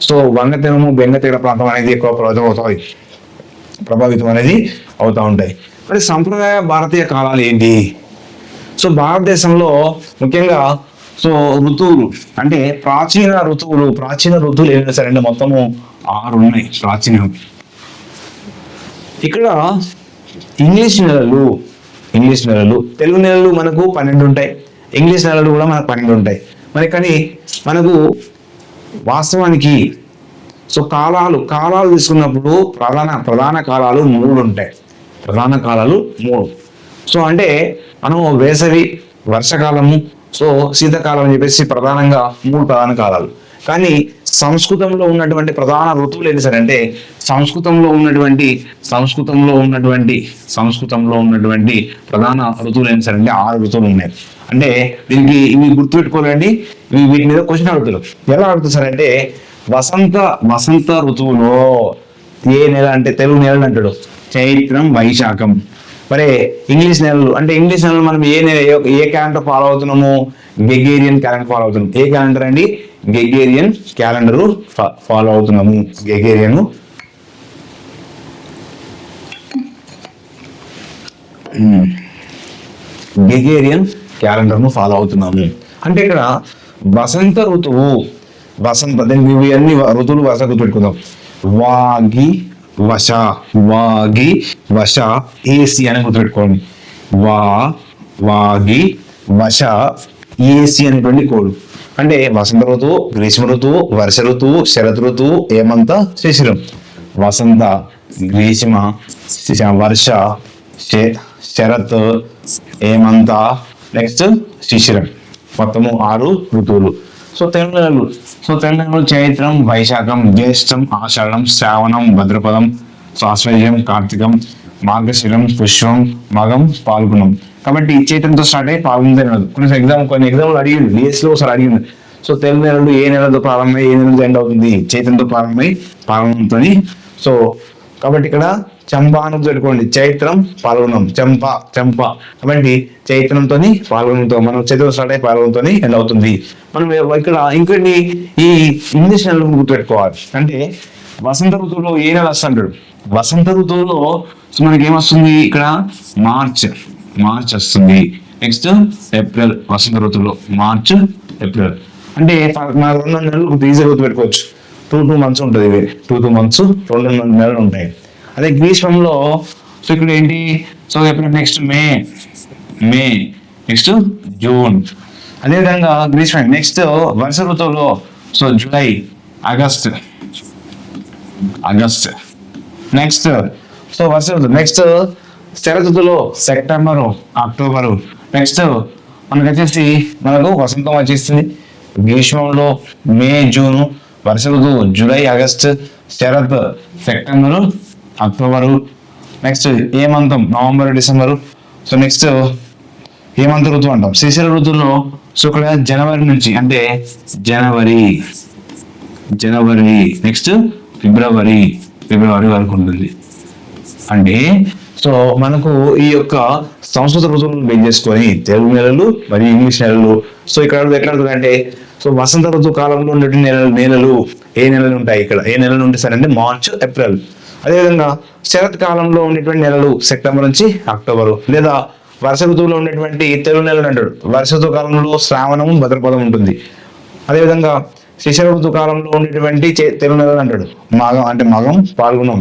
సో వంగ తీరము, బెంగ తీర ప్రాంతం అనేది ఎక్కువ ప్రభావితం అనేది అవుతూ ఉంటాయి. మరి సంప్రదాయ భారతీయ కాలాలు ఏంటి? సో భారతదేశంలో ముఖ్యంగా సో ఋతువులు అంటే ప్రాచీన ఋతువులు ఏమైనా సరే అంటే మొత్తము 6 ఉన్నాయి ప్రాచీనం. ఇక్కడ ఇంగ్లీష్ నెలలు, తెలుగు నెలలు మనకు 12 ఉంటాయి. ఇంగ్లీష్ నెలలు కూడా మనకు 12 ఉంటాయి. మరి కానీ మనకు వాస్తవానికి సో కాలాలు తీసుకున్నప్పుడు ప్రధాన కాలాలు 3 ఉంటాయి. సో అంటే మనం వేసవి, వర్షకాలము, సో శీతకాలం అని చెప్పేసి ప్రధానంగా 3 ప్రధాన కాలాలు. కానీ సంస్కృతంలో ఉన్నటువంటి ప్రధాన ఋతువులు ఏంటి సార్ అంటే సంస్కృతంలో ఉన్నటువంటి ప్రధాన ఋతువులు ఏంటి సార్ అంటే 6 ఋతువులు ఉన్నాయి. అంటే దీనికి ఇవి గుర్తుపెట్టుకోవాలండి. వీటి మీద క్వశ్చన్ అడుగుతారు. ఎలా అడుగుతారు సార్ అంటే వసంత ఋతువులో ఏ నెల అంటే తెలుగు నెలలు అంటాడు చైత్రం, వైశాఖం. మరి ఇంగ్లీష్ నెలలు మనం ఏ క్యాలెండర్ ఫాలో అవుతున్నాము? గెగేరియన్ క్యాలెండర్ ఫాలో అవుతున్నాం. ఏ క్యాలెండర్ అండి? గెగేరియన్ క్యాలెండర్ ఫాలో అవుతున్నాము. గెగేరియన్ క్యాలెండర్ ను ఫాలో అవుతున్నాము. అంటే ఇక్కడ వసంత ఋతువు దీనికి ఇవన్నీ ఋతువులు వరుస గుర్తుపెట్టుకుందాం. వాగి వశ ఏసి అని గుర్తుపెట్టుకోండి. వాగి వశ ఏసి అనేటువంటి కోడ్. అంటే వసంత ఋతువు, గ్రీష్మ ఋతువు, వర్ష ఋతువు, శరత్ ఋతువు, హేమంత, శిశిరం. వసంత, గ్రీష్మ, వర్ష, శరత్, హేమంత, నెక్స్ట్ శిశిరం. మొత్తము 6 ఋతువులు. సో తెలుగు నెలలు చైత్రం, వైశాఖం, జ్యేష్టం, ఆషాఢం, శ్రావణం, భద్రపదం, ఆశ్వయుజం, కార్తీకం, మార్గశిరం, పుష్పం, మగం, పాల్గొనం. కాబట్టి చైత్రంతో స్టార్ట్ అయ్యి పాల్గొనతో కొన్ని ఎగ్జామ్లు అడిగింది, డిఎస్ లో ఒకసారి అడిగింది. సో తెలుగు నెలలు ఏ నెలతో ప్రారంభమై ఏ నెలతో ఎండ్ అవుతుంది? చైత్రంతో ప్రారంభమై పాల్గొనంతో. సో కాబట్టి ఇక్కడ చంప అని పెట్టుకోండి. చైత్రం, పాల్గొనం, చంప. కాబట్టి చైత్రంతో పాల్గొనంతో మనం చైత్రం స్టార్ట్ అయ్యి పాల్గొనంతో ఎండ్ అవుతుంది. మనం ఇక్కడ ఇంకొన్ని ఈ ఇంగ్లీష్ నెలలు గుర్తుపెట్టుకోవాలి. అంటే వసంత ఋతువులో ఏ నెల వస్తుంటాడు? వసంత ఋతువులో మనకి ఏమొస్తుంది? ఇక్కడ మార్చ్ వస్తుంది. Next April. వసంత ఋతువులో మార్చ్, ఏప్రిల్. అంటే మన 2 నెలలు ఈజీగా గుర్తుపెట్టుకోవచ్చు. 2 months ఉంటుంది. ఇవి 2 months 2 నెలలు ఉంటాయి. అదే గ్రీష్మంలో సో ఇక్కడ ఏంటి? So April, next May, next June. అదేవిధంగా గ్రీష్మ. నెక్స్ట్ వర్ష ఋతువులో so July, August. Next so వర్ష ఋతువు. నెక్స్ట్ శరత్ ఋతువులో సెప్టెంబరు, అక్టోబరు. నెక్స్ట్ మనకు వసంతం వచ్చేస్తుంది. గ్రీష్మంలో మే, జూన్. వర్ష ఋతువు జూలై, ఆగస్ట్. శరత్ సెప్టెంబరు, అక్టోబరు. నెక్స్ట్ హేమంతం నవంబర్, డిసెంబరు. సో నెక్స్ట్ హేమంత ఋతువు అంటాం. శిశిర ఋతువులో సో ఇక్కడ జనవరి నుంచి అంటే జనవరి. నెక్స్ట్ ఫిబ్రవరి వరకు ఉంటుంది. అంటే సో మనకు ఈ యొక్క సంస్కృత ఋతువులను బేస్ చేసుకొని తెలుగు నెలలు మరియు ఇంగ్లీష్ నెలలు. సో ఇక్కడ ఎట్లా అంటే సో వసంత ఋతువు కాలంలో ఉన్నటువంటి నెలలు ఏ నెలలు ఉంటాయి? ఇక్కడ ఏ నెలలు ఉంటాయి సార్ అంటే మార్చ్, ఏప్రిల్. అదేవిధంగా శరత్ కాలంలో ఉండేటువంటి నెలలు సెప్టెంబర్ నుంచి అక్టోబరు. లేదా వర్ష ఋతువులో ఉండేటువంటి తెలుగు నెలలు అంటాడు. వర్ష ఋతు కాలంలో శ్రావణం, భద్రపదం ఉంటుంది. అదేవిధంగా శిశిర ఋతు కాలంలో ఉండేటువంటి తెలుగు నెలలు అంటాడు మగం, పాల్గొనం.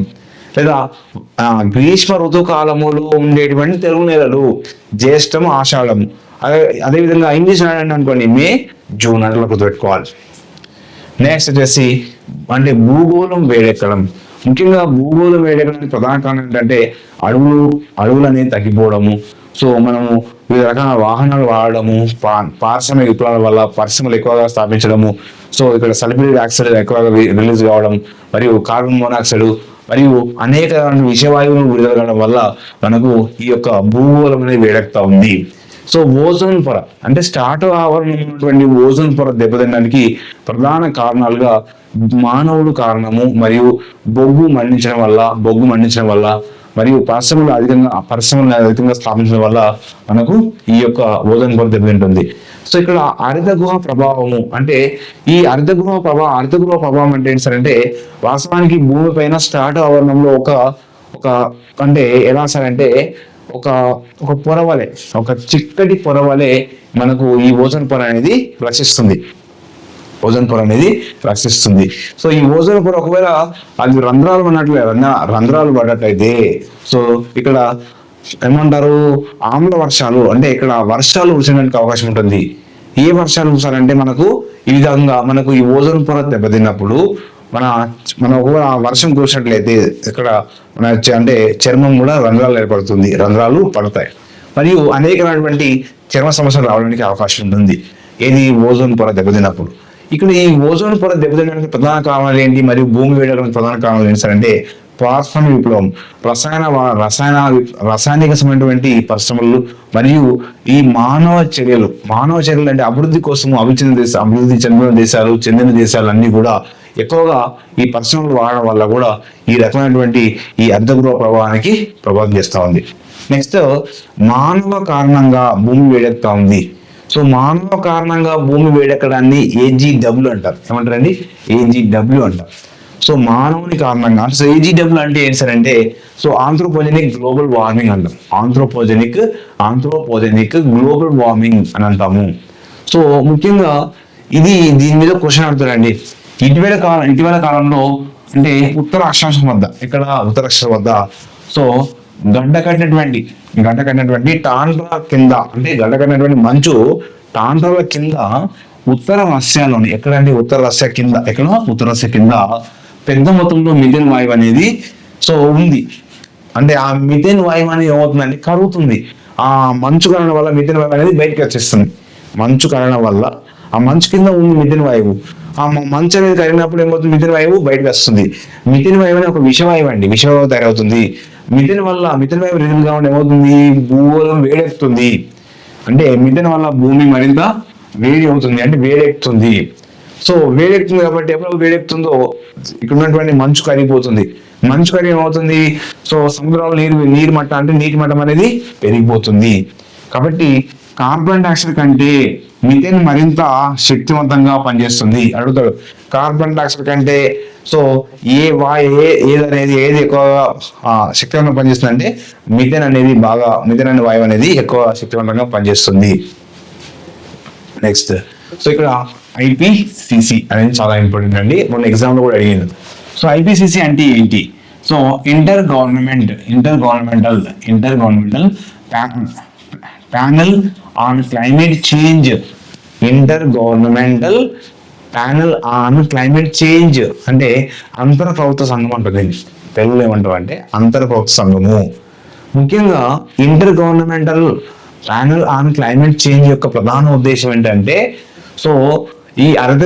లేదా గ్రీష్మ ఋతు కాలములో ఉండేటువంటి తెలుగు నెలలు జ్యేష్టం, ఆషాఢం. అదేవిధంగా ఇంగ్లీష్ అనుకోండి మే, జూన్ అట్లా గుర్తుపెట్టుకోవాలి. నెక్స్ట్ వచ్చేసి అంటే భూగోళం వేడెక్కడం. ముఖ్యంగా భూగోళం వేడెక్కడానికి ప్రధాన కారణం ఏంటంటే అడవులు అనేది తగ్గిపోవడము. సో మనము వివిధ రకాల వాహనాలు వాడడము, పారిశ్రామిక విప్లవాల వల్ల పరిశ్రమలు ఎక్కువగా స్థాపించడము. సో ఇక్కడ సల్ఫ్యూరిక్ ఆక్సైడ్ ఎక్కువగా రిలీజ్ కావడం, మరియు కార్బన్ మోనాక్సైడ్ మరియు అనేక విషవాయువులు విడుదల కావడం వల్ల మనకు ఈ యొక్క భూగోళం అనేది వేడెక్కుతా ఉంది. సో ఓజోన్ పొర అంటే స్టార్ట్ ఆవరణం ఉన్నటువంటి ఓజోన్ పొర దెబ్బతినడానికి ప్రధాన కారణాలుగా మానవుడు కారణము, మరియు బొగ్గు మండించడం వల్ల మరియు పరిశ్రమలు అధికంగా స్థాపించడం వల్ల మనకు ఈ యొక్క ఓజోన్ పొర దెబ్బతింటుంది. సో ఇక్కడ హరిత గృహ ప్రభావము అంటే ఈ హరిత గృహ ప్రభావం అంటే ఏంటి సార్ అంటే వాస్తవానికి భూమి పైన స్టార్ట్ ఆవరణంలో ఒక అంటే ఎలా సార్ అంటే ఒక పొరవలే, ఒక చిక్కటి పొరవలే మనకు ఈ ఓజోన్ పొర అనేది రక్షిస్తుంది. సో ఈ ఓజోన్ పొర ఒకవేళ అది రంధ్రాలు పడ్డట్లయితే సో ఇక్కడ ఏమంటారు ఆమ్ల వర్షాలు అంటే ఇక్కడ వర్షాలు కురిసేయడానికి అవకాశం ఉంటుంది. ఏ వర్షాలు కురిసాలంటే మనకు ఈ విధంగా మనకు ఈ ఓజోన్ పొర దెబ్బతిన్నప్పుడు మన ఒకవేళ వర్షం కురిసినట్లయితే ఇక్కడ మన అంటే చర్మం కూడా రంధ్రాలు పడతాయి. మరియు అనేకమైనటువంటి చర్మ సమస్యలు రావడానికి అవకాశం ఉంటుంది. ఏది ఓజోన్ పొర దెబ్బతిన్నప్పుడు. ఇక్కడ ఈ ఓజోన్ పొర దెబ్బతినడానికి ప్రధాన కారణాలు ఏంటి, మరియు భూమి వేడడానికి ప్రధాన కారణాలు ఏంటి సార్ అంటే పారిశ్రామిక విప్లవం, రసాయనిక సంబంధమైనటువంటి పరిశ్రమలు, మరియు ఈ మానవ చర్యలు అంటే అభివృద్ధి కోసము అభివృద్ధి చెందిన దేశాలు అన్ని కూడా ఎక్కువగా ఈ పరిశ్రమలు వాడడం వల్ల కూడా ఈ రకమైనటువంటి ఈ అర్ధగృహ ప్రభావానికి ప్రభావం చేస్తూ ఉంది. నెక్స్ట్, మానవ కారణంగా భూమి వేడెక్కుతా ఉంది. సో మానవ కారణంగా భూమి వేడెక్కడాన్ని AGW అంటారు. ఏమంటారండి? AGW అంటారు. సో మానవుని కారణంగా, సో AGW అంటే ఏంటి సార్ అంటే సో ఆంథ్రోపోజెనిక్ గ్లోబల్ వార్మింగ్ అంటాం. ఆంథ్రోపోజెనిక్ గ్లోబల్ వార్మింగ్ అని అంటాము. సో ముఖ్యంగా దీని మీద క్వశ్చన్ అడుగుతారండి. ఇటీవల కాలంలో అంటే ఉత్తర అక్షాంశం వద్ద సో గడ్డ కట్టినటువంటి టాండ్రా కింద, అంటే గడ్డ కట్టినటువంటి మంచు టాండ్రాల కింద ఉత్తర రష్యాలోని ఉత్తర రష్యా కింద పెద్ద మొత్తంలో మిథేన్ వాయువు అనేది సో ఉంది. అంటే ఆ మిథేన్ వాయువు అనేది ఏమవుతుందండి, కరుగుతుంది. ఆ మంచు కరగడం వల్ల మిథేన్ వాయువు అనేది బయటకు వచ్చేస్తుంది. మంచు కరగడం వల్ల ఆ మంచు కింద ఉంది మిథేన్ వాయువు. ఆ మంచు అనేది కరిగినప్పుడు ఏమవుతుంది, మిథేన్ వాయువు బయటకు వస్తుంది. మిథేన్ వాయువు అనేది ఒక విషవాయువు తయారవుతుంది. మిథేన్ వాయువు రిలీజ్ కావడం ఏమవుతుంది, భూగోళం వేడెక్కుతుంది. అంటే మిథేన్ వల్ల భూమి మరింత వేడెక్కుతుంది. సో వేడెక్కుతుంది కాబట్టి ఎప్పుడు వేడెక్కుతుందో ఇక్కడ ఉన్నటువంటి మంచు కరిగిపోతుంది. మంచు కరిగి ఏమవుతుంది, సో సముద్రంలో నీటి మట్టం అనేది పెరిగిపోతుంది. కాబట్టి కార్బన్ డైఆక్సైడ్ కంటే మిథేన్ మరింత శక్తివంతంగా పనిచేస్తుంది. అడుగుతాడు, కార్బన్ డైఆక్సైడ్ కంటే సో ఏది ఎక్కువగా శక్తివంతంగా పనిచేస్తుంది అంటే మిథేన్ అనే వాయువు అనేది ఎక్కువ శక్తివంతంగా పనిచేస్తుంది. నెక్స్ట్, సో ఇక్కడ IPCC అనేది చాలా ఇంపార్టెంట్ అండి. మొన్న ఎగ్జామ్ లో కూడా అడిగింది. సో IPCC అంటే ఏంటి? So inter governmental panel on climate change. అంటే అంతర ప్రభుత్వ సంఘం అంటుంది. తెలుగులో ఏమంటారు అంటే అంతర ప్రభుత్వ సంఘము. ముఖ్యంగా inter governmental panel on climate change యొక్క ప్రధాన ఉద్దేశం ఏంటంటే సో ఈ హరిత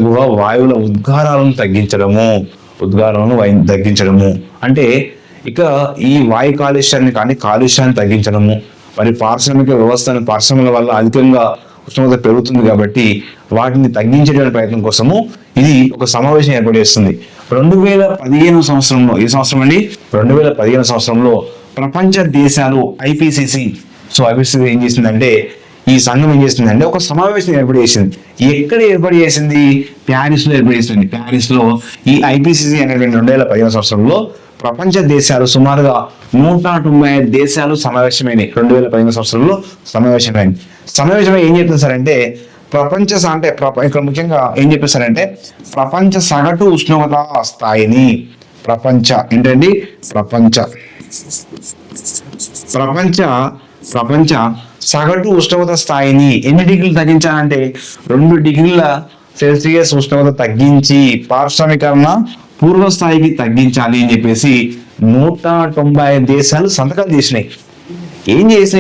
గుహ వాయువుల ఉద్గారాలను తగ్గించడము. అంటే ఇక ఈ వాయు కాలుష్యాన్ని తగ్గించడము, మరి పరిశ్రమల వల్ల అధికంగా ఉష్ణోగ్రత పెరుగుతుంది కాబట్టి వాటిని తగ్గించేటువంటి ప్రయత్నం కోసము ఇది ఒక సమావేశం ఏర్పాటు చేస్తుంది. 2015 సంవత్సరంలో, ఈ సంవత్సరం అండి 2015 సంవత్సరంలో ప్రపంచ దేశాలు IPCC ఏం చేసిందంటే ఈ సంఘం ఏం చేసిందంటే ఒక సమావేశం ఏర్పాటు చేసింది. ఎక్కడ ఏర్పాటు చేసింది? ప్యారిస్ లో ఏర్పాటు చేసింది. ప్యారిస్ లో ఈ IPCC అనేటువంటి 2015 సంవత్సరంలో ప్రపంచ దేశాలు సుమారుగా 195 దేశాలు సమావేశమైనవి. 2015 సంవత్సరంలో సమావేశమై ఏం చెప్తుంది సార్ అంటే ఇక్కడ ముఖ్యంగా ఏం చెప్పేస్తారంటే ప్రపంచ సగటు ఉష్ణోగ్రత స్థాయిని ప్రపంచ సగటు ఉష్ణోగ్రత స్థాయిని ఎన్ని డిగ్రీలు తగ్గించాలంటే 2 డిగ్రీల సెల్సియస్ ఉష్ణోగ్రత తగ్గించి పారిశ్రామికరణ పూర్వ స్థాయికి తగ్గించాలి అని చెప్పేసి 195 దేశాలు సంతకాలు చేసినాయి.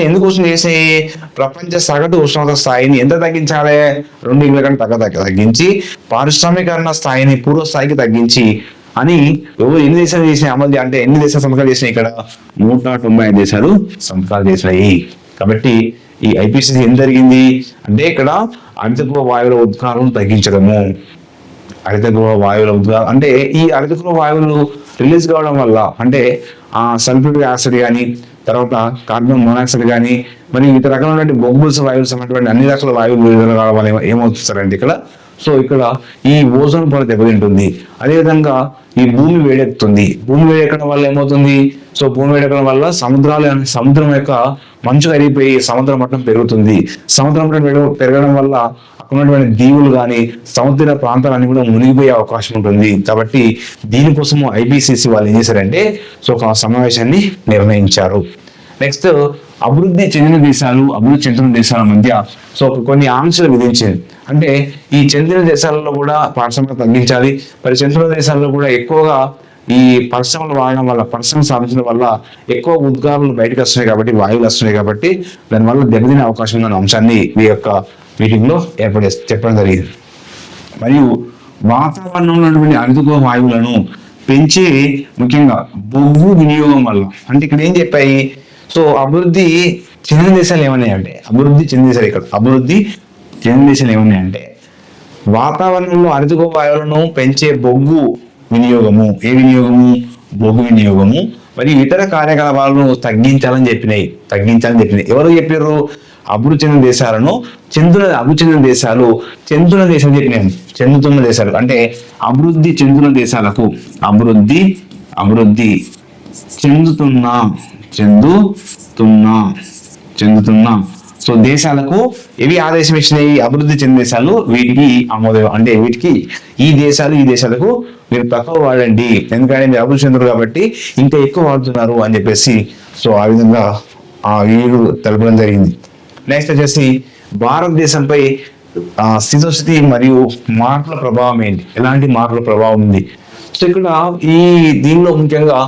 ఎందుకోసం చేసినాయి? ప్రపంచ సగటు ఉష్ణోగ్రత స్థాయిని ఎంత తగ్గించాలి? 2 డిగ్రీల కంటే తగ్గించి పారిశ్రామికరణ స్థాయిని పూర్వ స్థాయికి తగ్గించి అని ఎన్ని దేశాలు చేసినాయి అమలు అంటే ఎన్ని దేశాలు సంతకాలు చేసినాయి? ఇక్కడ 195 దేశాలు సంతకాలు చేసినాయి. కాబట్టి ఈ IPCC ఏం జరిగింది అంటే ఇక్కడ హరితగృహ వాయువుల ఉద్గారాలను తగ్గించడము. అంటే ఈ హరితగృహ వాయువులు రిలీజ్ కావడం వల్ల అంటే సల్ఫ్యూరిక్ యాసిడ్ కానీ, తర్వాత కార్బన్ మోనాక్సైడ్ కానీ, మరియు ఇతర రకమైనటువంటి బొగ్గుల్స్ వాయువులు సంబంధించిన అన్ని రకాల వాయువులు విడుదల కావడం వల్ల ఏమవుతుందంటే ఇక్కడ ఈ ఓజోన్ పొర దెబ్బతింటుంది. అదేవిధంగా ఈ భూమి వేడెక్కుతుంది. భూమి వేడెక్కడం వల్ల ఏమవుతుంది? సో భూమి వేడెక్కడం వల్ల సముద్రం యొక్క మంచు కరిగిపోయి సముద్ర మట్టం పెరుగుతుంది. సముద్ర మట్టం పెరగడం వల్ల అక్కడ ఉన్నటువంటి దీవులు కానీ సముద్ర ప్రాంతాలన్నీ కూడా మునిగిపోయే అవకాశం ఉంటుంది. కాబట్టి దీనికోసం IPCC వాళ్ళు ఏం చేశారంటే సో ఒక సమావేశాన్ని నిర్ణయించారు. నెక్స్ట్, అభివృద్ధి చెందిన దేశాల మధ్య సో కొన్ని ఆంక్షలు విధించింది. అంటే ఈ చెందిన దేశాలలో కూడా పారిశ్రామిక తగ్గించాలి, మరి చెందిన దేశాల్లో కూడా ఎక్కువగా ఈ పరిశ్రమలు వాడడం వల్ల, పరిశ్రమలు సాధించడం వల్ల ఎక్కువ ఉద్గారాలు బయటకు వస్తున్నాయి కాబట్టి, వాయువులు వస్తున్నాయి కాబట్టి దానివల్ల దెబ్బతినే అవకాశం ఉన్న అంశాన్ని ఈ యొక్క మీటింగ్ లో చెప్పడం జరిగింది. మరియు వాతావరణంలో ఉన్నటువంటి అరుదుగో వాయువులను పెంచే ముఖ్యంగా బొగ్గు వినియోగం వల్ల, అంటే ఇక్కడ ఏం చెప్పాయి, సో అభివృద్ధి చెందిన దేశాలు ఏమన్నాయంటే, అభివృద్ధి చెందిన దేశాలు ఏమన్నాయంటే వాతావరణంలో అరుదుగో వాయువులను పెంచే బొగ్గు వినియోగము, బొగ్గు వినియోగము మరియు ఇతర కార్యకలాపాలను తగ్గించాలని చెప్పినాయి. ఎవరు చెప్పారు? అభివృద్ధి చెందిన దేశాలను, చెందుతున్న దేశాలు చెప్పినాయి. చెందుతున్న దేశాలు అంటే అభివృద్ధి చెందుతున్న దేశాలకు, చెందుతున్నా సో దేశాలకు ఇవి ఆదేశం ఇచ్చినాయి. అభివృద్ధి చెందిన దేశాలు వీటికి ఆమోదం, అంటే వీటికి ఈ దేశాలకు మీరు తక్కువ వాడండి, ఎందుకంటే మీరు అభివృద్ధి చెందుతారు కాబట్టి ఇంకా ఎక్కువ వాడుతున్నారు అని చెప్పేసి సో ఆ విధంగా వీరు తెలపడం జరిగింది. నెక్స్ట్ వచ్చేసి భారతదేశంపై స్థితోస్థితి మరియు మార్పుల ప్రభావం ఏంటి, ఎలాంటి మార్పుల ప్రభావం ఉంది. సో ఇక్కడ దీనిలో ముఖ్యంగా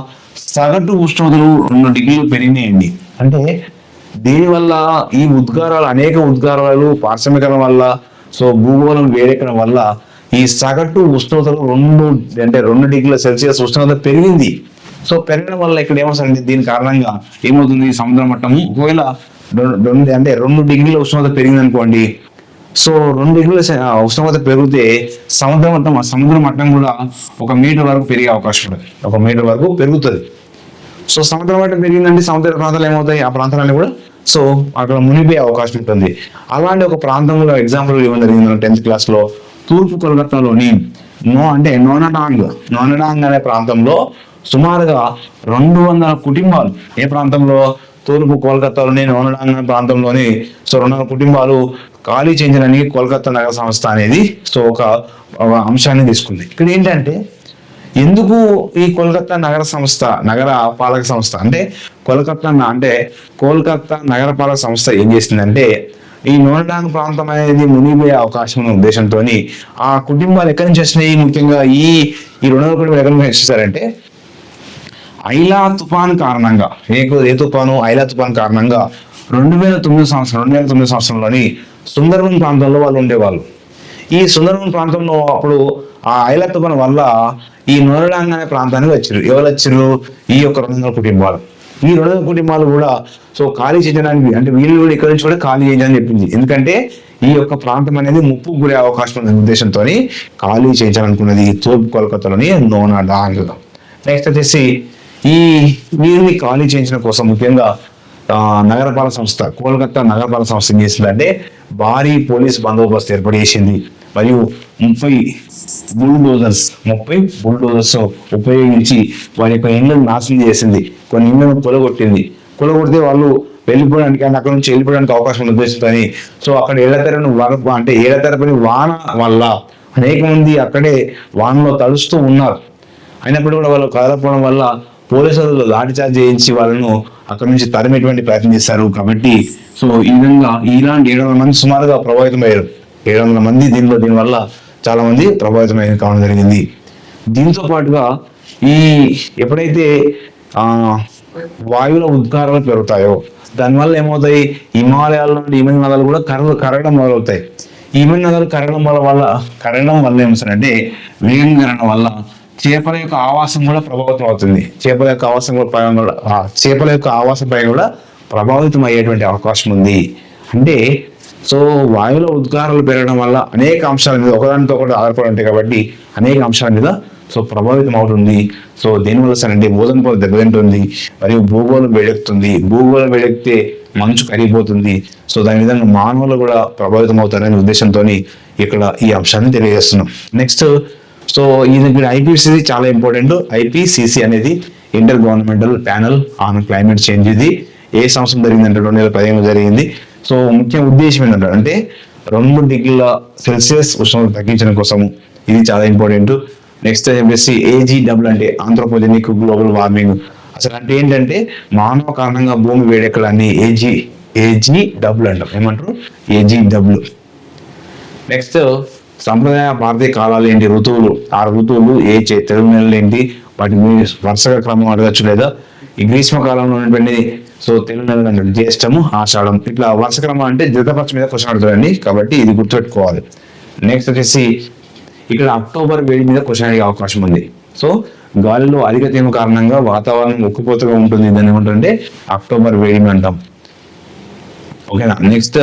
సగటు ఉష్ణోగ్రతలు 2 డిగ్రీలు పెరిగినాయండి. అంటే దీనివల్ల ఈ అనేక ఉద్గారాలు పారిశ్రామికరణ వల్ల, సో భూగోళం వేడెక్కడం వల్ల ఈ సగటు ఉష్ణోగ్రతలు 2 డిగ్రీల సెల్సియస్ ఉష్ణోగ్రత పెరిగింది. సో పెరగడం వల్ల ఇక్కడ ఏమవుతుందంటే దీని కారణంగా ఏమవుతుంది, సముద్ర మట్టము ఒకవేళ 2 డిగ్రీల ఉష్ణోగ్రత పెరిగింది అనుకోండి, సో 2 డిగ్రీల ఉష్ణోగ్రత పెరిగితే సముద్ర మట్టం కూడా 1 మీటర్ వరకు పెరిగే అవకాశం ఉంటుంది, 1 మీటర్ వరకు పెరుగుతుంది. సో సముద్ర మట్టం పెరిగిందంటే సముద్ర ప్రాంతాలు ఏమవుతాయి, ఆ ప్రాంతాలన్నీ కూడా సో అక్కడ మునిగిపోయే అవకాశం ఉంటుంది. అలాంటి ఒక ప్రాంతంలో ఎగ్జాంపుల్ ఇవ్వడం జరిగింది 10th క్లాస్ లో. తూర్పు కోల్కతాలోని నోనడాంగ్ అనే ప్రాంతంలో సుమారుగా 200 కుటుంబాలు, ఏ ప్రాంతంలో, తూర్పు కోల్కతాలోని నోనడాంగ్ అనే ప్రాంతంలోని సో 200 కుటుంబాలు ఖాళీ చేయించడానికి కోల్కతా నగర సంస్థ అనేది సో ఒక అంశాన్ని తీసుకుంది. ఇక్కడ ఏంటంటే ఎందుకు ఈ కోల్కతా నగర పాలక సంస్థ అంటే కోల్కతా నగరపాలక సంస్థ ఏం చేసిందంటే ఈ నోనడాంగ్ ప్రాంతం అనేది మునిగిపోయే అవకాశం ఉన్న ఉద్దేశంతో ఆ కుటుంబాలు ఎక్కడి నుంచి వచ్చినాయి, ముఖ్యంగా ఈ 200 కుటుంబాలు ఎక్కడి నుంచి వచ్చేసారంటే ఐలా తుఫాన్ కారణంగా, ఐలా తుఫాన్ కారణంగా 2009 సంవత్సరంలోని సుందర్బన్ ప్రాంతంలో వాళ్ళు ఉండేవాళ్ళు. ఈ సుందర్బన్ ప్రాంతంలో అప్పుడు ఆ ఐలా తుఫాన్ వల్ల ఈ నోనడాంగ్ అనే ప్రాంతానికి ఎవరు వచ్చారు, ఈ యొక్క 200 కుటుంబాలు. ఈ 200 కుటుంబాలు కూడా సో ఖాళీ చేయడానికి, అంటే వీళ్ళు కూడా ఇక్కడ నుంచి కూడా ఖాళీ చేయాలని చెప్పింది. ఎందుకంటే ఈ యొక్క ప్రాంతం అనేది ముప్పు గురే అవకాశం ఉన్న ఉద్దేశంతో ఖాళీ చేయించాలనుకున్నది తూర్పు కోల్కతాలోని నోనడాంగ్. నెక్స్ట్ వచ్చేసి ఈ వీరిని ఖాళీ చేయించడం కోసం ముఖ్యంగా నగరపాలక సంస్థ, కోల్కతా నగరపాలక సంస్థ ఏం చేసిందంటే భారీ పోలీస్ బందోబస్తు ఏర్పాటు చేసింది. మరియు 30 బుల్డోజర్స్ ఉపయోగించి వారి యొక్క ఇళ్లను నాశనం చేసింది. కొన్ని ఇళ్లను కొలగొడితే వాళ్ళు వెళ్ళిపోవడానికి, అక్కడ నుంచి వెళ్ళిపోవడానికి అవకాశం ఉన్న ఉద్దేశంతో సో అక్కడ ఏళ్లతరపని వాన వల్ల అనేక మంది అక్కడే వానలో తడుస్తూ ఉన్నారు. అయినప్పుడు కూడా వాళ్ళు కదలకపోవడం వల్ల పోలీసులు లాఠీచార్జ్ చేయించి వాళ్ళను అక్కడ నుంచి తరిమేటువంటి ప్రయత్నం చేశారు. కాబట్టి సో ఈ విధంగా ఇలాంటి 700 మంది సుమారుగా ప్రభావితమయ్యారు. 700 మంది దీనివల్ల చాలా మంది ప్రభావితమైన కావడం జరిగింది. దీంతో పాటుగా ఎప్పుడైతే వాయువుల ఉద్గారాలు పెరుగుతాయో దానివల్ల ఏమవుతాయి, హిమాలయాల నుండి హిమని నదాలు కూడా కరగడం మొదలవుతాయి. హిమని నదాలు కరగడం వల్ల ఏమవుతుందంటే వేగం కరగడం వల్ల చేపల యొక్క ఆవాసం కూడా ప్రభావితం అవుతుంది. చేపల యొక్క ఆవాసంపై కూడా ప్రభావితం అయ్యేటువంటి అవకాశం ఉంది. అంటే సో వాయువుల ఉద్గారాలు పెరగడం వల్ల అనేక అంశాల మీద ఒకదానితో ఒకటి ఆధారపడి ఉంటాయి కాబట్టి అనేక అంశాల మీద సో ప్రభావితం అవుతుంది. సో దేనివల్ల అంటే ఓజోన్ పొర దెబ్బతింటుంది మరియు భూగోళం వేడెక్కితే మంచు కరిగిపోతుంది. సో దాని విధంగా మానవులు కూడా ప్రభావితం అవుతారనే ఉద్దేశంతో ఇక్కడ ఈ అంశాన్ని తెలియజేస్తున్నాం. నెక్స్ట్ సో ఇది ఐపీసీసీ చాలా ఇంపార్టెంట్. ఐపీసీసీ అనేది inter governmental panel on climate change. ఇది ఏ సంవత్సరం జరిగిందంటే 2015 జరిగింది. సో ముఖ్య ఉద్దేశం ఏంటంటే 2 డిగ్రీల సెల్సియస్ ఉష్ణోగ్రత తగ్గించడం కోసము ఇది చాలా ఇంపార్టెంట్. నెక్స్ట్ చెప్పేసి AGW అంటే ఆంథ్రోపోజెనిక్ గ్లోబల్ వార్మింగ్. అసలు అంటే ఏంటంటే మానవ కారణంగా భూమి వేడెక్కడాన్ని AGW అంటాం. ఏమంటారు? AGW. నెక్స్ట్ సంప్రదాయ భారతీయ కాలాలు ఏంటి, ఋతువులు, ఆ ఋతువులు తెలుగు నెలలు ఏంటి, వాటిని వరుసగా క్రమం అడగచ్చు. లేదా ఈ గ్రీష్మకాలంలో ఉన్నటువంటి తెలుగు నెలలు అంటే జ్యేష్టము, ఆషాఢం, ఇట్లా వరుస క్రమం అంటే జతపక్ష మీద క్వశ్చన్ అడుగుతారండి. కాబట్టి ఇది గుర్తుపెట్టుకోవాలి. నెక్స్ట్ వచ్చేసి ఇక్కడ అక్టోబర్ వేడి మీద క్వశ్చన్ అడిగే అవకాశం ఉంది. గాలిలో అధిక తేమ కారణంగా వాతావరణం ఉక్కుపోతగా ఉంటుంది. దాన్ని ఏమంటే అక్టోబర్ వేడిమి అంటాం. ఓకేనా. నెక్స్ట్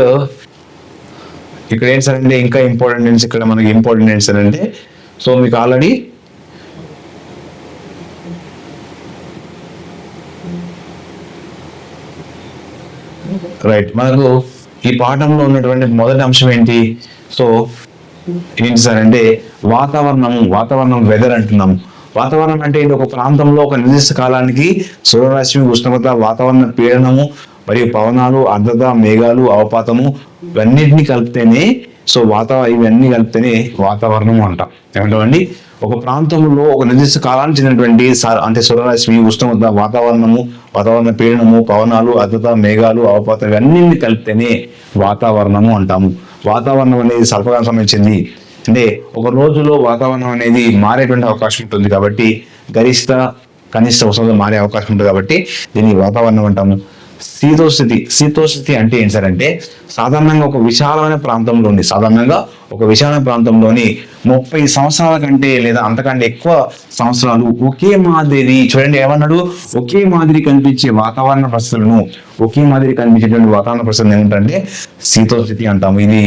ఇక్కడ ఏంటి సార్ అంటే ఇంకా ఇంపార్టెంట్ ఇక్కడ మనకి ఇంపార్టెంట్ ఏంటి సార్ అంటే మీకు ఆల్రెడీ రైట్, మనకు ఈ పాఠంలో ఉన్నటువంటి మొదటి అంశం ఏంటి, ఏంటి సార్ అంటే వాతావరణం వెదర్ అంటున్నాము. వాతావరణం అంటే ఏంటి, ఒక ప్రాంతంలో ఒక నిర్దిష్ట కాలానికి సూర్యరశ్మి, ఉష్ణోగ్రత, వాతావరణ పీడనము మరియు పవనాలు, ఆర్ద్రత, మేఘాలు, అవపాతము ఇవన్నిటిని కలిపితేనే ఇవన్నీ కలిపితేనే వాతావరణం అంటాం. ఏమంటామండి, ఒక ప్రాంతంలో ఒక నిర్దిష్ట కాలానికి చెందినటువంటి అంటే సూర్యరశ్మి, ఉష్ణోగ్రత, వాతావరణ పీడనము, పవనాలు, ఆర్ద్రత, మేఘాలు, అవపాతం ఇవన్నీ కలిపితేనే వాతావరణము అంటాము. వాతావరణం అనేది స్వల్పకాలం సంబంధించింది. అంటే ఒక రోజులో వాతావరణం అనేది మారేటువంటి అవకాశం ఉంటుంది. కాబట్టి గరిష్ట కనిష్ట ఉష్ణోగ్రత మారే అవకాశం ఉంటుంది. కాబట్టి దీన్ని వాతావరణం అంటాము. శీతోస్థితి అంటే ఏంటి సార్ అంటే సాధారణంగా ఒక విశాలమైన ప్రాంతంలోని 30 సంవత్సరాల కంటే లేదా అంతకంటే ఎక్కువ సంవత్సరాలు ఒకే మాదిరి, చూడండి ఏమన్నాడు, ఒకే మాదిరి కనిపించే వాతావరణ పరిస్థితులను, ఒకే మాదిరి కనిపించేటువంటి వాతావరణ పరిస్థితులను ఏమిటంటే శీతోస్థితి అంటాము. ఇది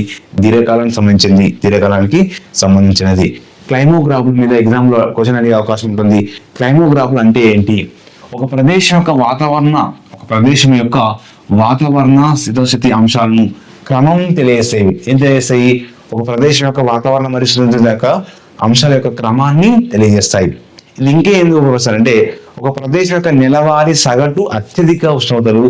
దీర్ఘకాలానికి సంబంధించినది. క్లైమోగ్రాఫుల మీద ఎగ్జామ్ లో క్వశ్చన్ అడిగే అవకాశం ఉంటుంది. క్లైమోగ్రాఫులు అంటే ఏంటి, ఒక ప్రదేశం యొక్క వాతావరణ శీతోస్థితి అంశాలను క్రమం తెలియజేసేవి. ఏం తెలియజేస్తాయి, ఒక ప్రదేశం యొక్క వాతావరణ మరియు శీతోస్థితి యొక్క అంశాల యొక్క క్రమాన్ని తెలియజేస్తాయి. ఇది ఇంకేందుకు వస్తారంటే ఒక ప్రదేశం యొక్క నెలవారీ సగటు అత్యధిక ఉష్ణోగ్రతలు,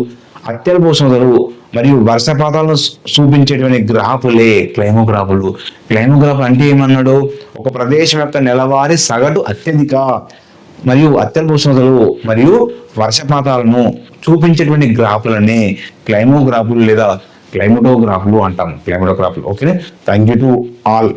అత్యల్ప ఉష్ణోగ్రతలు మరియు వర్షపాతాలను చూపించేటువంటి గ్రాఫులే క్లైమోగ్రాఫులు. క్లైమోగ్రాఫ్ అంటే ఏమన్నాడు, ఒక ప్రదేశం యొక్క నెలవారీ సగటు అత్యధిక మరియు అత్యల్ప ఉష్ణోగ్రతలు మరియు వర్షపాతాలను చూపించేటువంటి గ్రాఫులని క్లైమోగ్రాఫులు లేదా క్లైమటోగ్రాఫ్లు అంటాం. Okay, thank you to all.